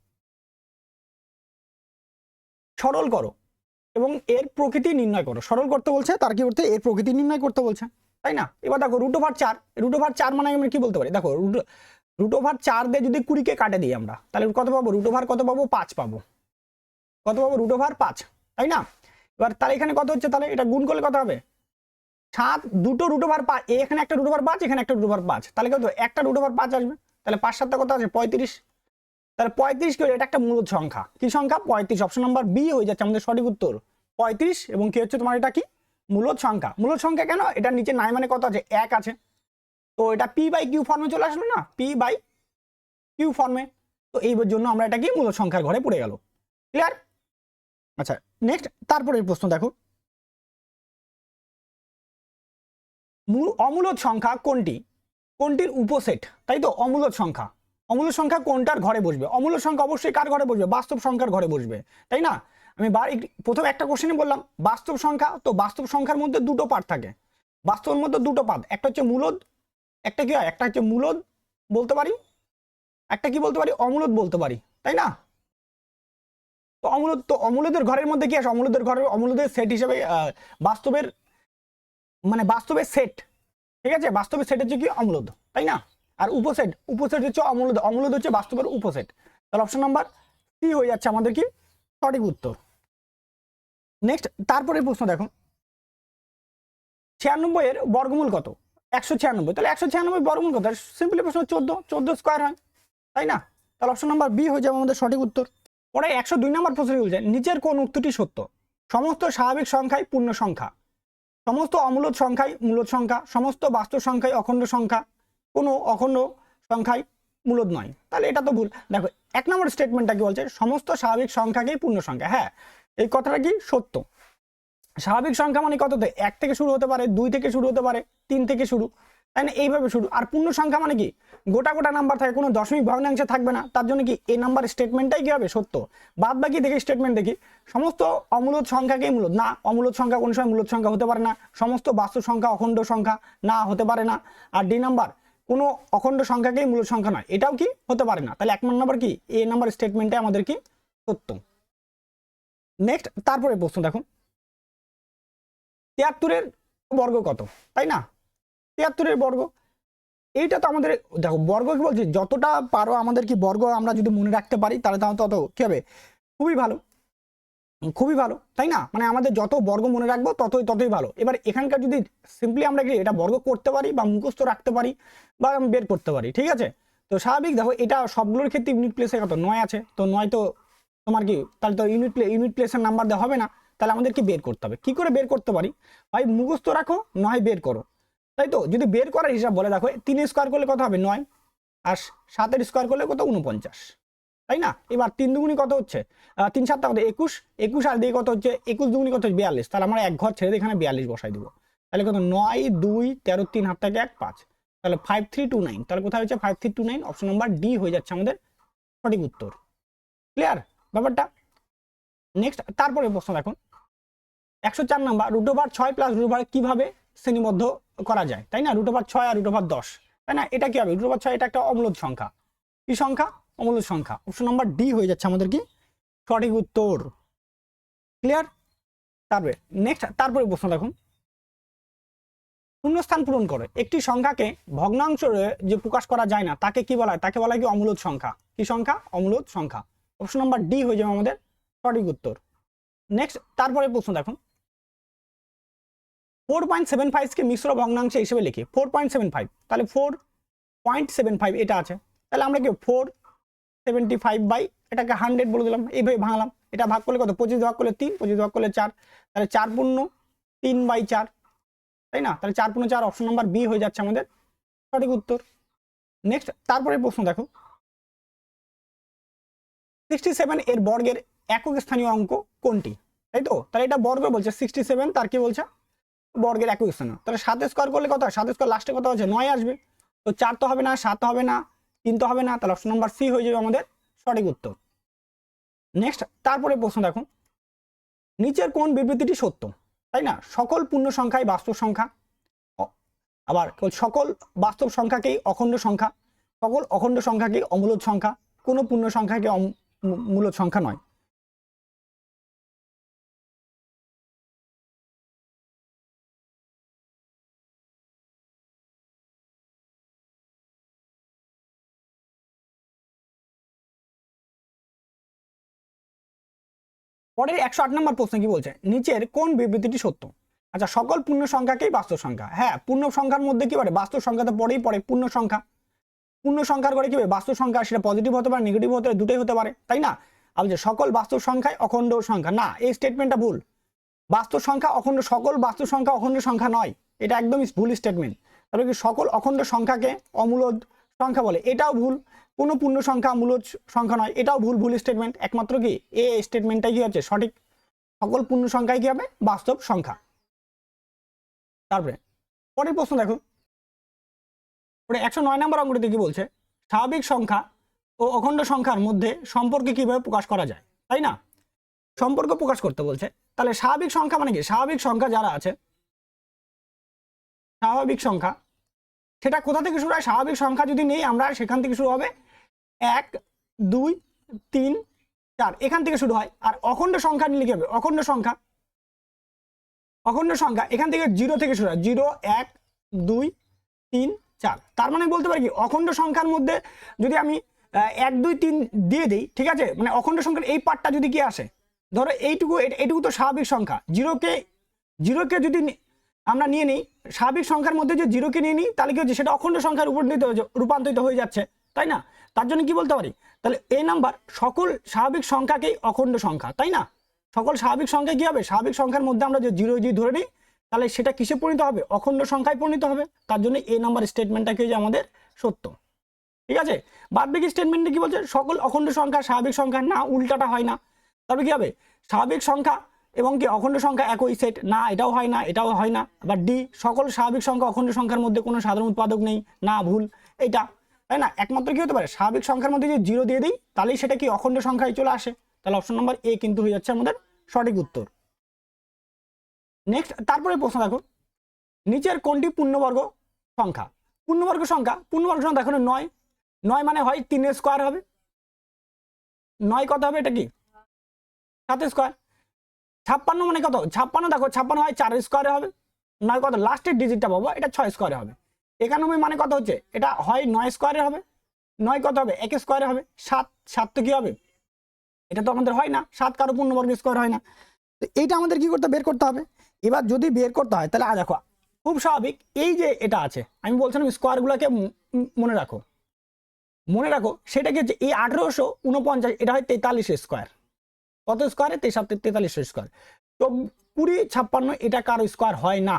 সরল করো এবং এর প্রকৃতি নির্ণয় করো। সরল করতে বলছে, তার কি করতে, এর প্রকৃতি নির্ণয় করতে বলছে, তাই না। এবার দেখো √4 মানে আমরা কি বলতে পারি, দেখো √4 দিয়ে যদি 20কে কাটে দিই আমরা, তাহলে কত পাবো, কত পাবো 5 পাবো, কত পাবো √5, তাই না। এবার তাহলে এখানে কত হচ্ছে, তাহলে এটা গুণ করলে কত হবে 7, দুটো √5, এখানে একটা √5, এখানে একটা √5, তাহলে কত একটা √5 আসবে, তাহলে 5 7 কত আছে 35, তাহলে 35 কি হলো, এটা একটা মূলদ সংখ্যা, কি সংখ্যা 35, অপশন নাম্বার বি হয়ে যাচ্ছে আমাদের সঠিক উত্তর 35। এবং কি হচ্ছে তোমার এটা কি মূলদ সংখ্যা, মূলদ সংখ্যা কেন, এটা নিচে নাই মানে কত আছে 1 আছে, তো এটা p/q ফর্মে চলে আসলো না, p/q ফর্মে, তো এই জন্য আমরা এটা কি মূলদ সংখ্যার ঘরে পড়ে গেল। ক্লিয়ার। আচ্ছা নেক্সট তারপরে প্রশ্ন দেখো, অমূলদ সংখ্যা কোনটির উপসেট, তাই তো। অমূলদ সংখ্যা কোনটার ঘরে বসবে, অমূলদ সংখ্যা অবশ্যই কার ঘরে বসবে, বাস্তব সংখ্যার ঘরে বসবে, তাই না। আমি প্রথম একটা কোশ্চেনে বললাম বাস্তব সংখ্যা, তো বাস্তব সংখ্যার মধ্যে দুটো পার্ট থাকে, বাস্তবের মধ্যে দুটো পার্ট, একটা হচ্ছে মূলদ, একটা কি হয়, একটা হচ্ছে মূলদ বলতে পারি, একটা কি বলতে পারি, অমূলদ বলতে পারি, তাই না। তো অমূলদের ঘরের মধ্যে কি আসে, অমূলদের সেট হিসেবে বাস্তবের সেট, ঠিক আছে, বাস্তবের সেট হচ্ছে কি অমূলদ, তাই না। আর উপসেট হচ্ছে অমূলদ হচ্ছে বাস্তবের উপসেট। তাহলে অপশন নাম্বার সি হয়ে যাচ্ছে আমাদের কি সঠিক উত্তর। নেক্সট তারপরে প্রশ্ন দেখো, 96 এর বর্গমূল কত? 196। তাহলে 196 বর্গমূল কত? সিম্পলি প্রশ্ন 14 স্কোয়ার হয়, তাই না? তাহলে অপশন নাম্বার বি হয়ে যাবে আমাদের সঠিক উত্তর। পরে 102 নম্বর প্রশ্ন বলছে নিচের কোন উক্তিটি সত্য? সমস্ত স্বাভাবিক সংখ্যাই পূর্ণ সংখ্যা, সমস্ত অমূলদ সংখ্যাই মূলদ সংখ্যা, সমস্ত বাস্তব সংখ্যাই অখণ্ড সংখ্যা, কোনো অখণ্ড সংখ্যাই মূলদ নয়। তাহলে এটা তো ভুল। দেখো 1 নম্বর স্টেটমেন্টটা কি বলছে? সমস্ত স্বাভাবিক সংখ্যাকেই পূর্ণ সংখ্যা। হ্যাঁ, এই কথাটা কি সত্য। স্বাভাবিক সংখ্যা মানে কততে? 1 থেকে শুরু হতে পারে, 2 থেকে শুরু হতে পারে, 3 থেকে শুরু, তাই না? এইভাবে শুরু। আর পূর্ণ সংখ্যা মানে কি? গোটা গোটা নাম্বার থাকে, কোনো দশমিক ভগ্নাংশে থাকবে না। তার জন্য কি এই নাম্বার স্টেটমেন্টটাই কি হবে? সত্য। বাদ বাকি দেখি স্টেটমেন্ট দেখি, সমস্ত অমূলদ সংখ্যাকেই মূলদ না, অমূলদ সংখ্যা কোনো সময় মূলদ সংখ্যা হতে পারে না। সমস্ত বাস্তব সংখ্যা অখণ্ড সংখ্যা না, হতে পারে না। আর ডি নাম্বার, কোনো অখণ্ড সংখ্যাকেই মূলদ সংখ্যা নয়, এটাও কি হতে পারে না। তাহলে 1 নম্বর কি? এ নাম্বার স্টেটমেন্টে আমাদের কি সত্য। নেক্সট, তারপরে প্রশ্ন দেখো 73-এর বর্গ কত? তাই না? 73-এর বর্গ, এইটা তো আমাদের দেখো বর্গ কি বলছি, যতটা পারো আমাদের কি বর্গ আমরা যদি মনে রাখতে পারি তাহলে তত কি হবে? খুবই ভালো, খুবই ভালো, তাই না? মানে আমাদের যত বর্গ মনে রাখবো ততই ভালো। এবার এখানকার যদি সিম্পলি আমরা কি এটা বর্গ করতে পারি বা মুখস্থ রাখতে পারি বা বের করতে পারি, ঠিক আছে? তো স্বাভাবিক দেখো এটা সবগুলোর ক্ষেত্রে ইউনিট প্লেসে কত? 9 আছে। তো 9 তো তোমার কি, তাহলে তো ইউনিট প্লেসের নাম্বার দেওয়া হবে না। তাহলে আমাদেরকে বের করতে হবে। কি করে বের করতে পারি? হয় মুখস্থ রাখো, নয় বের করো, তাই তো? যদি বের করার হিসাব বলে দেখো 3 স্কোয়ার করলে কত হবে? 9। আর 7 স্কোয়ার করলে কত? 49, তাই না? এবার 3 দুগুণি কত হচ্ছে? 3 7 কত? 21 আর দিয়ে কত হচ্ছে? 21 দুগুণি কত? 42। তাহলে আমরা এক ঘর ছেড়ে দিয়ে এখানে 42 বসাই দেবো। তাহলে কত? 9 2 13 3 হাত থেকে 1 5, তাহলে 5329। তাহলে কোথায় হচ্ছে 5329? অপশন নাম্বার ডি হয়ে যাচ্ছে আমাদের সঠিক উত্তর। ক্লিয়ার ব্যাপারটা? নেক্সট, তারপরে প্রশ্ন দেখুন 104 নাম্বার, √6 প্লাস √6 কিভাবে শ্রেণীবদ্ধ করা যায়, তাই না? √6 আর √10, তাই না? এটা কি হবে? √6 এটা একটা অমূলদ সংখ্যা। কি সংখ্যা? অমূলদ সংখ্যা। অপশন নাম্বার ডি হয়ে যাচ্ছে আমাদের কি সঠিক উত্তর। ক্লিয়ার? তারপরে নেক্সট, তারপরে প্রশ্ন দেখুন শূন্যস্থান পূরণ করে একটি সংখ্যাকে ভগ্নাংশ যে প্রকাশ করা যায় না তাকে কি বলা হয়? তাকে বলা হয় কি? অমূলদ সংখ্যা। কি সংখ্যা? অমূলদ সংখ্যা। অপশন নাম্বার ডি হয়ে যাবে আমাদের সঠিক উত্তর। নেক্সট, তারপরে প্রশ্ন দেখুন 4.75 কে মিশ্র ভগ্নাংশ হিসেবে লিখি। 4.75, তাহলে 4.75 এটা আছে, তাহলে আমরা কি 475 এটাকে 100 বলে দিলাম, এইভাবে ভাঙলাম। এটা ভাগ করলে কত? 25 ভাগ করলে 3, 25 ভাগ করলে 4, তাহলে 4 পূর্ণ 3/4, তাই না? তাহলে 4 পূর্ণ 4, অপশন নাম্বার বি হয়ে যাচ্ছে আমাদের সঠিক উত্তর। নেক্সট, তারপরে প্রশ্ন দেখো 67 এর বর্গের একক স্থানীয় অঙ্ক কোনটি? তাই তো? তাহলে এটা বর্গ বলছে 67, তার কি বলছে? বর্গের একক স্থানীয়। তাহলে 7 স্কোয়ার করলে কত হয়? 7 স্কোয়ার লাস্টে কত আছে? 9 আসবে। তো 4 তো হবে না, 7 হবে না, 3 তো হবে না, তাহলে অপশন নাম্বার সি হয়ে যাবে আমাদের সঠিক উত্তর। নেক্সট, তারপরে প্রশ্ন দেখো নিচের কোন বিবৃতিটি সত্য? তাই না? সকল পূর্ণ সংখ্যাই বাস্তব সংখ্যা, আবার সকল বাস্তব সংখ্যাকেই অখণ্ড সংখ্যা, সকল অখণ্ড সংখ্যাকেই অমূলদ সংখ্যা, কোনো পূর্ণ সংখ্যাকে মূলদ সংখ্যা নয়। পরের 108 নম্বর প্রশ্ন কি বলছে? নিচের কোন বিবৃতিটি সত্য? আচ্ছা, সকল পূর্ণ সংখ্যাকেই বাস্তব সংখ্যা। হ্যাঁ, পূর্ণ সংখ্যার মধ্যে কি পড়ে? বাস্তব সংখ্যা তো পড়ে পূর্ণ সংখ্যা। পূর্ণ সংখ্যার করে কি হবে? বাস্তব সংখ্যা, সেটা পজিটিভ হতে পারে, নেগেটিভ হতে পারে, দুটোই হতে পারে, তাই না? আর যে সকল বাস্তব সংখ্যায় অখণ্ড সংখ্যা, না, এই স্টেটমেন্টটা ভুল। বাস্তব সংখ্যা অখণ্ড, সকল বাস্তব সংখ্যা অখণ্ড সংখ্যা নয়, এটা একদমই ভুল স্টেটমেন্ট। তাহলে কি সকল অখণ্ড সংখ্যাকে অমূলদ সংখ্যা বলে, এটাও ভুল। কোনো পূর্ণ সংখ্যা মূলদ সংখ্যা নয়, এটাও ভুল স্টেটমেন্ট। একমাত্র কি এ স্টেটমেন্টটাই কি হচ্ছে সঠিক। সকল পূর্ণ সংখ্যায় কি হবে? বাস্তব সংখ্যা। তারপরে পরের প্রশ্ন দেখো 109 নম্বর অঙ্কটিতে কি বলছে? স্বাভাবিক সংখ্যা ও অখণ্ড সংখ্যার মধ্যে সম্পর্ক কিভাবে প্রকাশ করা যায়, তাই না? সম্পর্ক প্রকাশ করতে বলছে। তাহলে স্বাভাবিক সংখ্যা মানে কি? স্বাভাবিক সংখ্যা যারা আছে, স্বাভাবিক সংখ্যা সেটা কোথা থেকে শুরু হয়? স্বাভাবিক সংখ্যা যদি নেই আমরা, সেখান থেকে শুরু হবে 1 2 3 4, এখান থেকে শুরু হয়। আর অখণ্ড সংখ্যা নিলে কি হবে? অখণ্ড সংখ্যা এখান থেকে 0 থেকে শুরু হয়, 0 1 2 3 4। তার মানে বলতে পারি কি অখণ্ড সংখ্যার মধ্যে যদি আমি 1 2 3 দিয়ে দিই, ঠিক আছে, মানে অখণ্ড সংখ্যার এই পার্টটা যদি কি আসে, ধরো এইটুকু তো স্বাভাবিক সংখ্যা। 0 কে যদি আমরা নিয়ে নিই স্বাভাবিক সংখ্যার মধ্যে যে জিরোকে নিয়ে নিই, তাহলে কি হচ্ছে সেটা অখণ্ড সংখ্যার উপর রূপান্তরিত হয়ে যাচ্ছে, তাই না? তার জন্য কি বলতে পারি, তাহলে এ নাম্বার সকল স্বাভাবিক সংখ্যাকেই অখণ্ড সংখ্যা, তাই না? সকল স্বাভাবিক সংখ্যা কি হবে, স্বাভাবিক সংখ্যার মধ্যে আমরা যে জিরো যদি ধরে নিই তাহলে সেটা কিসে পরিণত হবে, অখণ্ড সংখ্যায় পরিণত হবে। তার জন্য এ নাম্বার স্টেটমেন্টটা কি যে আমাদের সত্য। ঠিক আছে, বাদবাকি স্টেটমেন্টে কি বলছে, সকল অখণ্ড সংখ্যা স্বাভাবিক সংখ্যা, না উল্টাটা হয় না। তবে কি হবে, স্বাভাবিক সংখ্যা এবং কি অখণ্ড সংখ্যা একই সেট, না এটাও হয় না এটাও হয় না। আবার ডি, সকল স্বাভাবিক সংখ্যা অখণ্ড সংখ্যার মধ্যে কোনো সাধারণ উৎপাদক নেই, না ভুল এটা, তাই না? একমাত্র কি হতে পারে, স্বাভাবিক সংখ্যার মধ্যে যদি জিরো দিয়ে দিই তাহলেই সেটা কি অখণ্ড সংখ্যায় চলে আসে। তাহলে অপশন নাম্বার এ কিন্তু হয়ে যাচ্ছে আমাদের সঠিক উত্তর। নেক্সট, তারপরে প্রশ্ন দেখো, নিচের কোনটি পূর্ণবর্গ সংখ্যা? পূর্ণবর্গ সংখ্যা দেখো 9, 9 মানে হয় 3 স্কোয়ার হবে, 9 কত হবে, এটা কি 7 স্কোয়ার। 56 মানে কত, 56 দেখো 56 হয় 4 স্কোয়ারে হবে, 9 কত লাস্টের ডিজিটটা পাবো, এটা 6 স্কোয়ারে হবে। 91 মানে কত হচ্ছে, এটা হয় 9 স্কোয়ারে হবে, 9 কত হবে 1 স্কোয়ারে হবে। 7 তো কি হবে, এটা তো আমাদের হয় না, 7 কারো পূর্ণবর্গ স্কোয়ার হয় না। তো এইটা আমাদের কি করতে, বের করতে হবে। এবার যদি বের করতে হয় তাহলে দেখো খুব স্বাভাবিক, এই যে এটা আছে আমি বলছিলাম স্কোয়ারগুলোকে মনে রাখো, সেটা কি হচ্ছে এই 1849, এটা হয় 43 স্কোয়ার। কত স্কোয়ারে, 43 স্কোয়ার। তো 20, 56 এটা কারো স্কোয়ার হয় না,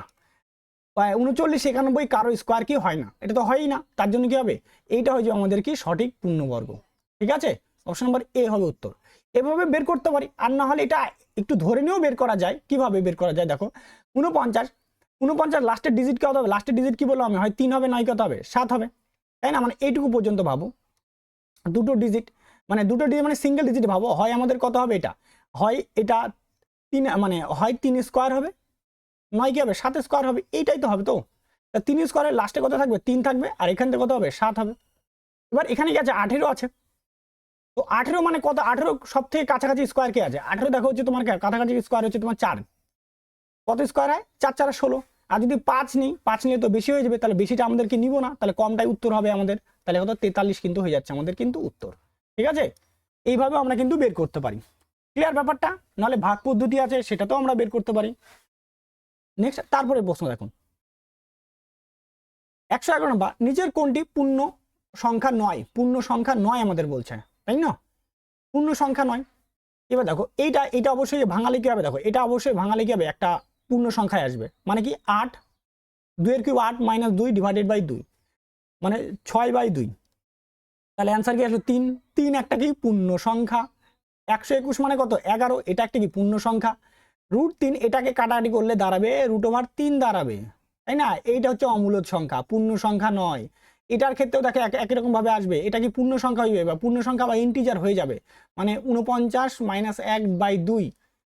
39, 91 কারো স্কোয়ার কি হয় না, এটা তো হয়ই না। তার জন্য কি হবে, এইটা হয়ে যাবে আমাদের কি সঠিক পূর্ণবর্গ। ঠিক আছে, অপশন নাম্বার এ হবে উত্তর। এভাবে বের করতে পারি, আর না হলে এটা একটু ধরে নিয়েও বের করা যায়। কিভাবে বের করা যায় দেখো, 49 লাস্টের ডিজিট কত হবে, লাস্টের ডিজিট কি বলবো আমি, হয় 3 হবে, 9 কত হবে 7 হবে, তাই না? মানে এইটুকু পর্যন্ত ভাবো, দুটো ডিজিট মানে সিঙ্গেল ডিজিট ভাবো, হয় আমাদের কত হবে, এটা হয় এটা 3 মানে হয় 3 স্কোয়ার হবে, 9 কি হবে 7 স্কোয়ার হবে, এইটাই তো হবে। তো 3 স্কোয়ারের লাস্টে কত থাকবে, 3 থাকবে, আর এখান থেকে কত হবে 7 হবে। এবার এখানে কি আছে 18 আছে, তো 18 মানে কত, 18 সব থেকে কাছাকাছি স্কোয়ার কে আছে, 18 দেখো হচ্ছে তোমার কাছাকাছি স্কোয়ার হচ্ছে তোমার 4, কত স্কোয়ার হয় 4 4 16। আর যদি 5 নিই, 5 নিলে তো বেশি হয়ে যাবে, তাহলে বেশিটা আমাদেরকে নিব না, তাহলে কমটাই উত্তর হবে আমাদের। তাহলে কত 43 কিন্তু হয়ে যাচ্ছে আমাদের কিন্তু উত্তর। ঠিক আছে, এইভাবে আমরা কিন্তু বের করতে পারি। ক্লিয়ার ব্যাপারটা? নাহলে ভাগ পদ্ধতি আছে, সেটাতেও আমরা বের করতে পারি। নেক্সট, তারপরে প্রশ্ন দেখুন, 111 নম্বর, নিচের কোনটি পূর্ণ সংখ্যা নয়? পূর্ণ সংখ্যা নয় আমাদের বলছে, তাই না? পূর্ণ সংখ্যা নয়। এবার দেখো এইটা অবশ্যই ভাঙালে কি হবে, দেখো এটা অবশ্যই ভাঙালে কি হবে, একটা পূর্ণ সংখ্যায় আসবে, মানে কি 8, 2 এর কিউব 8 মাইনাস 2 ডিভাইডেড বাই 2, মানে 6/2। তাহলে অ্যান্সার কি আসবে 3, 3 একটা কি পূর্ণ সংখ্যা। 121 মানে কত 11, এটা একটা কি পূর্ণ সংখ্যা। √3 এটাকে কাটাকাটি করলে দাঁড়াবে √3 দাঁড়াবে, তাই না? এইটা হচ্ছে অমূলদ সংখ্যা, পূর্ণ সংখ্যা নয়। এটার ক্ষেত্রেও দেখো একই রকম ভাবে আসবে, এটা কি পূর্ণ সংখ্যা হইবে বা পূর্ণ সংখ্যা বা ইন্টিজার হয়ে যাবে, মানে 49 মাইনাস 1/2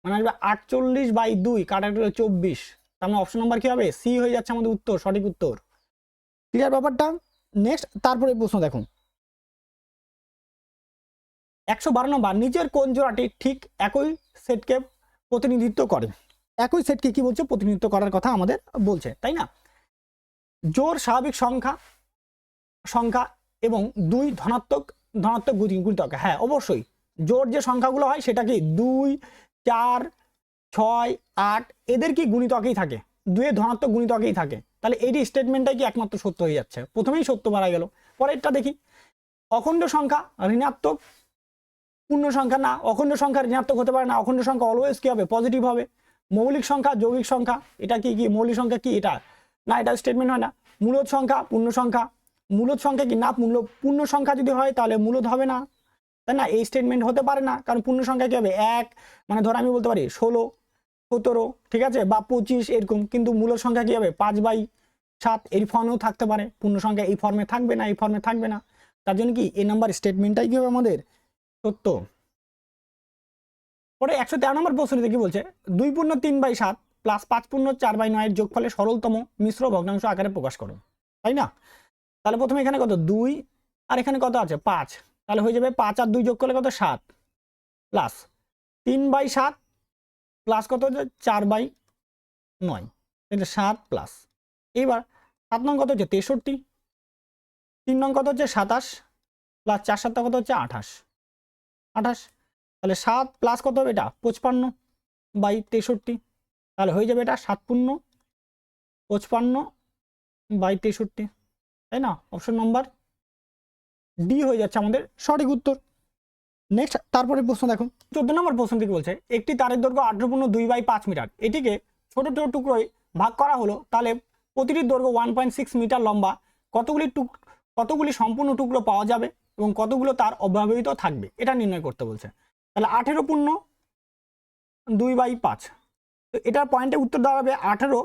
মানে আসবে 48/2, কাটাকাটি হলে 24। তার মানে অপশন নাম্বার কি হবে, সি হয়ে যাচ্ছে আমাদের উত্তর, সঠিক উত্তর। ক্লিয়ার ব্যাপারটা? নেক্সট, তারপরে প্রশ্ন দেখুন, 112 নম্বর, নিচের কোন জোড়াটি ঠিক একই সেটকে প্রতিনিধিত্ব করে? একই সেটকে কি বলছে, প্রতিনিধিত্ব করার কথা আমাদের বলছে, তাই না? জোড় স্বাভাবিক সংখ্যা এবং 2 ধনাত্মক গুণিতক। হ্যাঁ অবশ্যই, জোড় যে সংখ্যাগুলো হয় সেটা কি 2, 4, 6, 8 এদের কি গুণিতকেই থাকে, 2 এর ধনাত্মক গুণিতকেই থাকে। তাহলে এই স্টেটমেন্টটাই কি একমাত্র সত্য হয়ে যাচ্ছে, প্রথমেই সত্য মারা গেল। পরেরটা দেখি, অখণ্ড সংখ্যা ঋণাত্মক, পূর্ণ সংখ্যা না, অখণ্ড সংখ্যা ঋণাত্মক হতে পারে না, অখণ্ড সংখ্যা অলওয়েজ কি হবে, পজিটিভ হবে। মৌলিক সংখ্যা যৌগিক সংখ্যা, এটা কি মৌলিক সংখ্যা কি এটা না, এটা স্টেটমেন্ট হয় না। মূলদ সংখ্যা পূর্ণ সংখ্যা, মূলদ সংখ্যা কি না, পূর্ণ সংখ্যা যদি হয় তাহলে মূলদ হবে না, তাই না? এই স্টেটমেন্ট হতে পারে না, কারণ পূর্ণ সংখ্যা কি হবে 1, মানে ধর আমি বলতে পারি 16, 17, ঠিক আছে, বা 25 এরকম। কিন্তু মূলদ সংখ্যা কি হবে 5/7, এই ফর্মেও থাকতে পারে, পূর্ণ সংখ্যা এই ফর্মে থাকবে না, এই ফর্মে থাকবে না। তার জন্য কি এই নাম্বার স্টেটমেন্টটাই কি হবে আমাদের সত্য। পরে 113 নম্বর প্রশ্নটিতে কি বলছে, 2 পূর্ণ 3/7 প্লাস 5 পূর্ণ 4/9 এর যোগফলে সরলতম মিশ্র ভগ্নাংশ আকারে প্রকাশ করো, তাই না? তাহলে প্রথমে এখানে কত 2 আর এখানে কত আছে 5, তাহলে হয়ে যাবে 5 আর 2 যোগ করলে কত 7, প্লাস 3/7 প্লাস কত হচ্ছে 4/9, এটা 7 প্লাস। এইবার 7 নং কত হচ্ছে 63, 3 নং কত হচ্ছে 27, প্লাস 4 7 কত হচ্ছে 28, তাহলে 7 প্লাস কত হবে এটা 55/63, তাহলে হয়ে যাবে এটা 7 পূর্ণ 55/63, তাই না? অপশন নম্বর ডি হয়ে যাচ্ছে আমাদের সঠিক উত্তর। নেক্সট তারপরে প্রশ্ন দেখো, 14 নম্বর প্রশ্ন থেকে বলছে একটি তারের দৈর্ঘ্য 18.2/5 মিটার, এটিকে ছোট ছোট টুকরোয় ভাগ করা হলো, তাহলে প্রতিটির দৈর্ঘ্য 1.6 মিটার লম্বা, কতগুলি সম্পূর্ণ টুকরো পাওয়া যাবে এবং কতগুলো তার অব্যবহৃত থাকবে, এটা নির্ণয় করতে বলছে। তাহলে 18.2/5, তো এটার পয়েন্টে উত্তর দাঁড়াবে 18,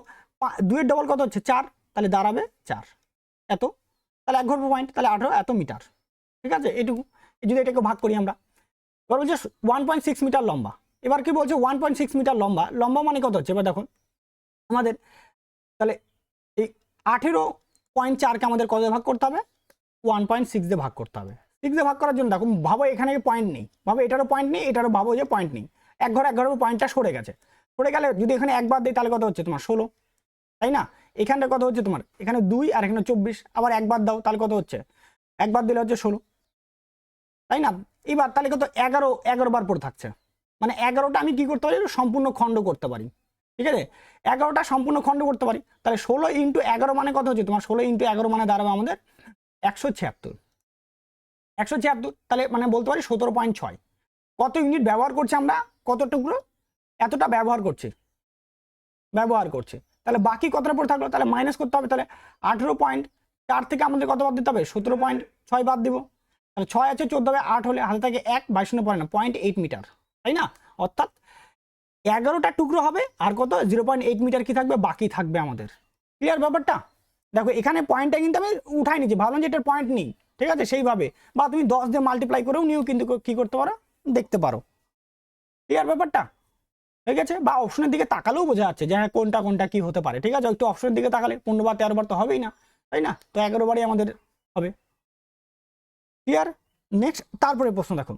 2 এর ডবল কত হচ্ছে 4, তাহলে দাঁড়াবে 4 এত, তাহলে 1 ঘর পয়েন্ট, তাহলে 18 এত মিটার, ঠিক আছে? এটুকু যদি এটাকে ভাগ করি আমরা, এবার বলছে 1.6 মিটার লম্বা। এবার কি বলছে 1.6 মিটার লম্বা, লম্বা মানে কত হচ্ছে এবার দেখুন আমাদের, তাহলে এই 18.4কে আমাদের কত ভাগ করতে হবে, 1.6 দিয়ে ভাগ করতে হবে। 6 দিয়ে ভাগ করার জন্য দেখো, ভাবো এখানে পয়েন্ট নেই, ভাবো এটারও পয়েন্ট নেই, এটারও ভাবো যে পয়েন্ট নেই, এক ঘরের পয়েন্টটা সরে গেছে, সরে গেলে যদি এখানে একবার দিই তাহলে কত হচ্ছে তোমার 16, তাই না? এখানটা কত হচ্ছে তোমার, এখানে 2 আর এখানে 24, আবার একবার দাও তাহলে কত হচ্ছে, একবার দিলে হচ্ছে 16, তাই না? এবার তাহলে কত 11 বার পড়ে থাকছে, মানে 11টা আমি কি করতে পারি, সম্পূর্ণ খণ্ড করতে পারি, ঠিক আছে? 11টা সম্পূর্ণ খণ্ড করতে পারি, তাহলে 16 × 11 মানে কত হচ্ছে তোমার, 16 × 11 মানে দাঁড়াবে আমাদের 176, তাহলে মানে বলতে পারি 17.6। কত ইউনিট ব্যবহার করছি আমরা, কত টুকরো, এতটা ব্যবহার করছি, তাহলে বাকি কতটা পড়ে থাকলো, তাহলে মাইনাস করতে হবে, তাহলে 18.4 থেকে আমাদের কত বাদ দিতে হবে, 17.6 বাদ দিব, তাহলে 6 আছে 14 হবে, 8 হলে হাতে থাকে 1, 22 পড়ে না 0.8 মিটার, তাই না? অর্থাৎ 11টা টুকরো হবে আর কত 0.8 মিটার কি থাকবে, বাকি থাকবে আমাদের। ক্লিয়ার ব্যাপারটা? দেখো এখানে পয়েন্টটা কিন্তু আমি উঠাই নিচ্ছি, ভাবলাম যে এটার পয়েন্ট নেই, ঠিক আছে? সেইভাবে, বা তুমি 10 দিয়ে মাল্টিপ্লাই করেও নিয়েও কিন্তু কি করতে পারো, দেখতে পারো। ক্লিয়ার ব্যাপারটা হয়ে গেছে? বা অপশনের দিকে তাকালেও বোঝা যাচ্ছে যে হ্যাঁ কোনটা কি হতে পারে, ঠিক আছে? একটু অপশনের দিকে তাকালে 15 বার 13 বার তো হবেই না, তাই না? তো 11 বারই আমাদের হবে। ক্লিয়ার? নেক্সট তারপরে প্রশ্ন দেখো,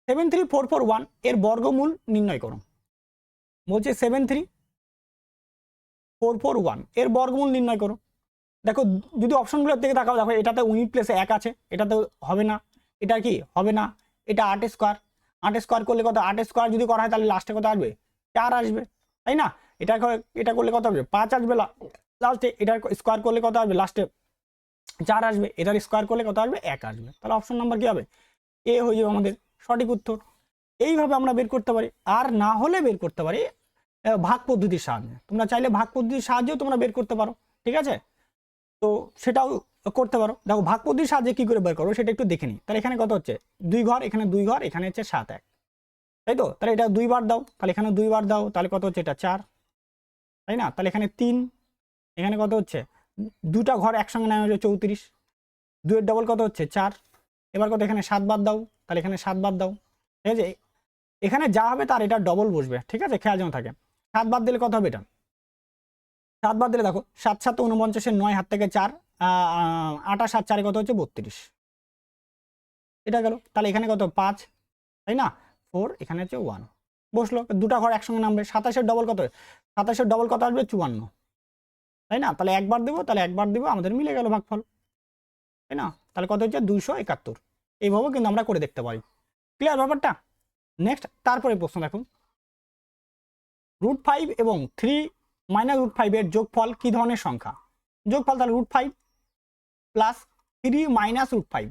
73441 এর বর্গমূল নির্ণয় করো। বলছে 73441 এর বর্গমূল নির্ণয় করো। দেখো যদি অপশনগুলোর দিকে তাকাও, দেখো এটাতে ইউনিট প্লেসে 1 আছে, এটাতে হবে না, এটা কি হবে না, এটা 8 স্কোয়ার, 8 স্কোয়ার করলে কত, 8 স্কোয়ার যদি করা হয় তাহলে লাস্টে কত আসবে, 4 আসবে, তাই না? এটা করলে কত আসবে, 5 আসবে লাস্টে, এটার স্কোয়ার করলে কত আসবে, লাস্টে 4 আসবে, এটার স্কোয়ার করলে কত আসবে, 1 আসবে। তাহলে অপশন নাম্বার কি হবে, এ হয়ে যাবে আমাদের সঠিক উত্তর। এইভাবে আমরা বের করতে পারি, আর না হলে বের করতে পারি ভাগ পদ্ধতির সাহায্যে। তোমরা চাইলে ভাগ পদ্ধতির সাহায্যেও তোমরা বের করতে পারো, ঠিক আছে? তো সেটাও করতে পারো। দেখো ভাগ পদ্ধতির সাহায্যে কি করে বের করো সেটা একটু দেখে নিই। তাহলে এখানে কত হচ্ছে 2 ঘর, এখানে 2 ঘর, এখানে হচ্ছে 7 1, তাই তো? তাহলে এটা 2 বার দাও, তাহলে এখানে 2 বার দাও, তাহলে কত হচ্ছে, এটা 4, তাই না? তাহলে এখানে 3, এখানে কত হচ্ছে, 2টা ঘর একসঙ্গে নেওয়া হচ্ছে 34, 2 এর ডবল কত হচ্ছে 4, এবার কত, এখানে 7 বার দাও, তাহলে এখানে 7 বার দাও, ঠিক আছে? এখানে যা হবে তার এটা ডবল বসবে, ঠিক আছে? খেয়াল যেন থাকে। 7 বাদ দিলে কত হবে, এটা 7 বাদ দিলে দেখো 7 7 49, 9 হাত থেকে 4, 8 7 4 কত হচ্ছে 32, এটা গেল। তাহলে এখানে কত 5, তাই না? 4, এখানে হচ্ছে 1 বসলো, 2টা ঘর একসঙ্গে নামবে। 27-এর ডবল কত, 27-এর ডবল কত আসবে 54, তাই না? তাহলে একবার দেবো, তাহলে একবার দিব, আমাদের মিলে গেল ভাগফল, তাই না? তাহলে কত হচ্ছে 271। এইভাবেও কিন্তু আমরা করে দেখতে পারি। ক্লিয়ার ব্যাপারটা? নেক্সট তারপরে প্রশ্ন দেখুন, √5 এবং 3 - √5 এর যোগফল কি ধরনের সংখ্যা? যোগফল তাহলে √5 প্লাস 3 - √5,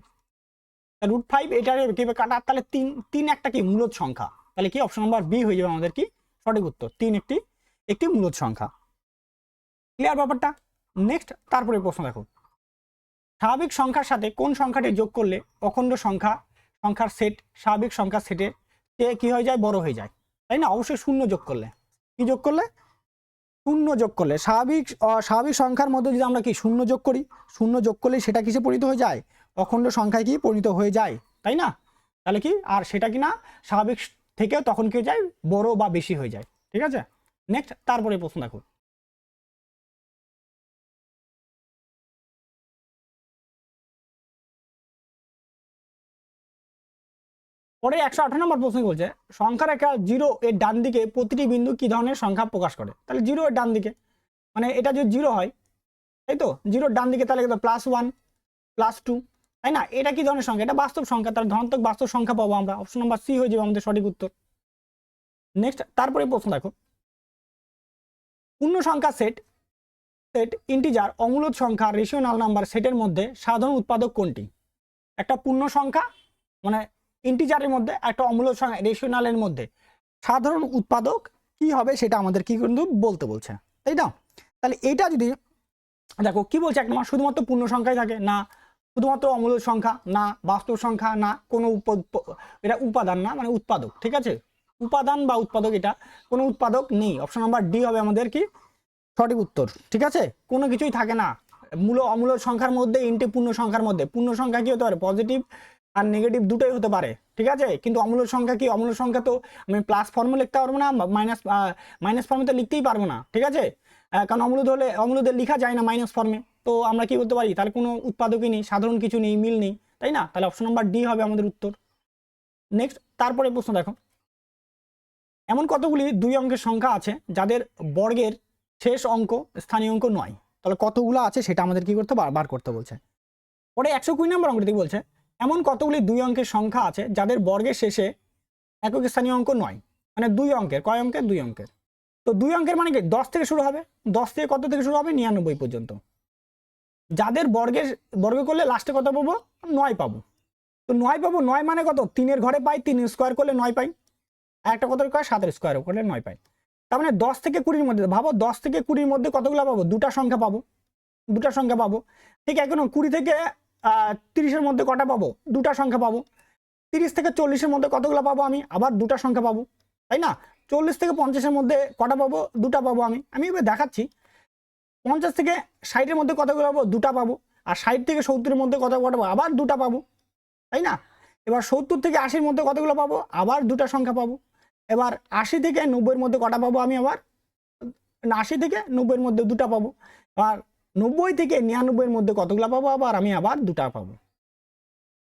√5 এটার কিভাবে কাটা, তাহলে 3 একটা কি মূলদ সংখ্যা, তাহলে কি অপশন নাম্বার বি হয়ে যাবে আমাদের কি সঠিক উত্তর। 3 একটি মূলদ সংখ্যা। ক্লিয়ার ব্যাপারটা? নেক্সট তারপরে প্রশ্ন দেখো, স্বাভাবিক সংখ্যার সাথে কোন সংখ্যাটি যোগ করলে অখণ্ড সংখ্যার সেট স্বাভাবিক সংখ্যার সেটে কি হয়ে যায়, বড় হয়ে যায়, তাই না? অবশ্যই শূন্য যোগ করলে, কি যোগ করলে, শূন্য যোগ করলে। স্বাভাবিক সংখ্যার মধ্যে যদি আমরা কি শূন্য যোগ করি, শূন্য যোগ করলে সেটা কিসে পরিণত হয়ে যায়, অখণ্ড সংখ্যায় কি পরিণত হয়ে যায়, তাই না? তাহলে কি, আর সেটা কি না স্বাভাবিক থেকেও তখন কি হয়ে যায়, বড় বা বেশি হয়ে যায়, ঠিক আছে? নেক্সট তারপরে প্রশ্ন দেখো, পরে 118 নম্বর প্রশ্ন বলছে সংখ্যা রেখা 0 এর ডান দিকে প্রতিটি বিন্দু কি ধরনের সংখ্যা প্রকাশ করে? তাহলে 0 এর ডান দিকে মানে এটা যদি 0 হয়, তাই তো, 0 ডান দিকে তাহলে +1 +2, তাই না? এটা কি ধরনের সংখ্যা, এটা বাস্তব সংখ্যা, তার ধনাত্মক বাস্তব সংখ্যা পাবো আমরা। অপশন নাম্বার সি হয়ে যাবে আমাদের সঠিক উত্তর। নেক্সট তারপরে প্রশ্ন দেখো, পূর্ণ সংখ্যা সেট ইন্টিজার অমূলদ সংখ্যা রেশনাল নাম্বার সেটের মধ্যে সাধারণ উৎপাদক কোনটি? একটা পূর্ণ সংখ্যা মানে ইন্টিজারের মধ্যে একটা অমূলদ সংখ্যা রেশনালের মধ্যে সাধারণ উৎপাদক কি হবে সেটা আমাদের কি কিন্তু বলতে বলছে, তাই না? তাহলে এইটা যদি দেখো কি বলছে, এক নম্বর শুধুমাত্র পূর্ণ সংখ্যাই থাকে না, শুধুমাত্র অমূলদ সংখ্যা না, বাস্তব সংখ্যা না, কোনো এটা উপাদান না মানে উৎপাদক, ঠিক আছে? উপাদান বা উৎপাদক এটা কোনো উৎপাদক নেই। অপশন নাম্বার ডি হবে আমাদের কি সঠিক উত্তর, ঠিক আছে? কোনো কিছুই থাকে না অমূলদ সংখ্যার মধ্যে ইনটু পূর্ণ সংখ্যার মধ্যে। পূর্ণ সংখ্যা কি হতে পারে? পজিটিভ আর নেগেটিভ দুটোই হতে পারে, ঠিক আছে? কিন্তু অমূলদ সংখ্যা কি? অমূলদ সংখ্যা তো আমি প্লাস ফর্মে লিখতে পারবো না, মাইনাস ফর্মে তো লিখতেই পারবো না, ঠিক আছে? কারণ অমূলদে লেখা যায় না মাইনাস ফর্মে। তো আমরা কি বলতে পারি? তাহলে কোনো উৎপাদকই নেই, সাধারণ কিছু নেই, মিল নেই, তাই না? তাহলে অপশন নাম্বার ডি হবে আমাদের উত্তর। নেক্সট তারপরে প্রশ্ন দেখো, এমন কতগুলি 2 অঙ্কের সংখ্যা আছে যাদের বর্গের শেষ অঙ্ক স্থানীয় অঙ্ক নয়? তাহলে কতগুলো আছে সেটা আমাদের কি করতে বার করতে বলছে। পরে 120 নম্বর অঙ্কটি বলছে এমন কতগুলি 2 অঙ্কের সংখ্যা আছে যাদের বর্গের শেষে একক স্থানীয় অঙ্ক নয়। মানে 2 অঙ্কের, কয় অঙ্কের? 2 অঙ্কের। তো 2 অঙ্কের মানে কি? 10 থেকে শুরু হবে, 10 থেকে কত থেকে শুরু হবে? 99 পর্যন্ত। যাদের বর্গ করলে লাস্টে কত পাবো? 9 পাবো। তো 9 পাবো, 9 মানে কত? 3-এর ঘরে পাই, 3 স্কোয়ার করলে 9 পাই, আর একটা কত কয়? 7-এর স্কোয়ার করলে 9 পাই। তার মানে 10 থেকে 20-র মধ্যে ভাবো, 10 থেকে 20-র মধ্যে কতগুলো পাবো? দুটা সংখ্যা পাবো, দুটা সংখ্যা পাবো। ঠিক এখন 20 থেকে 30-এর মধ্যে কটা পাবো? দুটা সংখ্যা পাবো। 30 থেকে 40-এর মধ্যে কতগুলো পাবো আমি? আবার দুটা সংখ্যা পাবো, তাই না? 40 থেকে 50-এর মধ্যে কটা পাবো? দুটা পাবো। আমি এবার দেখাচ্ছি। 50 থেকে 60-এর মধ্যে কতগুলো পাবো? দুটা পাবো। আর 60 থেকে 70-এর মধ্যে কটা পাবো? আবার দুটা পাবো, তাই না? এবার 70 থেকে 80-এর মধ্যে কতগুলো পাবো? আবার দুটা সংখ্যা পাবো। এবার 80 থেকে 90-এর মধ্যে কটা পাবো আমি? আবার 80 থেকে 90-এর মধ্যে দুটা পাবো। আর 90 থেকে 99-এর মধ্যে কতগুলো পাবো? আবার দুটা পাবো,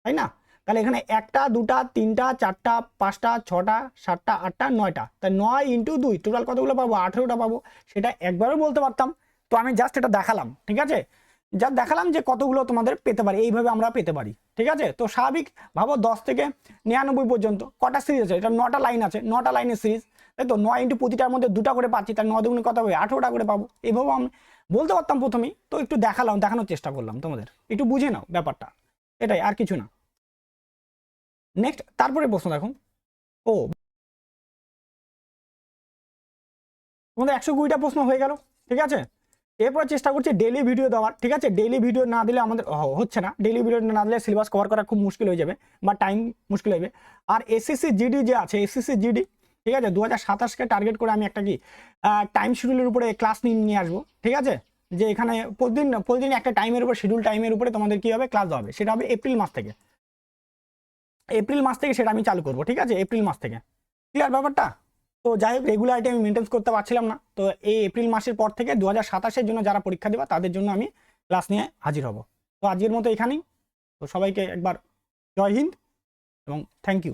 তাই না? তাহলে এখানে 1টা 2টা 3টা 4টা 5টা 6টা 7টা 8টা 9টা, তাই 9 × 2 টোটাল কতগুলো পাবো? 18টা পাবো। সেটা একবারও বলতে পারতাম, তো আমি জাস্ট এটা দেখালাম, ঠিক আছে? যা দেখালাম যে কতগুলো তোমাদের পেতে পারি, এইভাবে আমরা পেতে পারি, ঠিক আছে? তো স্বাভাবিক ভাবো 10 থেকে 99 পর্যন্ত কটা সিরিজ আছে? এটা 9টা লাইন আছে, 9টা লাইনের সিরিজ, তাই তো? 9 × প্রতিটার মধ্যে দুটা করে পাচ্ছি, তার 9 দুগুণে কত হবে? 18টা করে পাবো। এইভাবে আমি বলতে পারতাম প্রথমেই, তো একটু দেখানোর চেষ্টা করলাম তোমাদের, একটু বুঝে নাও ব্যাপারটা, এটাই, আর কিছু না। নেক্সট তারপরে প্রশ্ন দেখো, তোমাদের 120টা প্রশ্ন হয়ে গেল, ঠিক আছে? এরপর চেষ্টা করছি ডেইলি ভিডিও দেওয়ার, ঠিক আছে? ডেইলি ভিডিও না দিলে আমাদের হচ্ছে না, ডেইলি ভিডিও না দিলে সিলেবাস কভার করা খুব মুশকিল হয়ে যাবে বা টাইম মুশকিল হবে। আর এসএসসি জিডি যে আছে, এসএসসি জিডি, ঠিক আছে, 2027-কে টার্গেট করে আমি একটা কি টাইম শিডিউলের উপরে ক্লাস নিয়ে আসবো, ঠিক আছে? যে এখানে প্রতিদিন একটা টাইমের উপর, শিডিউল টাইমের উপরে তোমাদের কি হবে? ক্লাস হবে। সেটা হবে এপ্রিল মাস থেকে, সেটা আমি চালু করবো, ঠিক আছে? এপ্রিল মাস থেকে। ক্লিয়ার ব্যাপারটা? তো যাই হোক, রেগুলারিটি আমি মেনটেন করতে পারছিলাম না, তো এই এপ্রিল মাসের পর থেকে 2027-এর জন্য যারা পরীক্ষা দেবে তাদের জন্য আমি ক্লাস নিয়ে হাজির হব। তো আজকের মতো এখানেই। তো সবাইকে একবার জয় হিন্দ এবং থ্যাংক ইউ।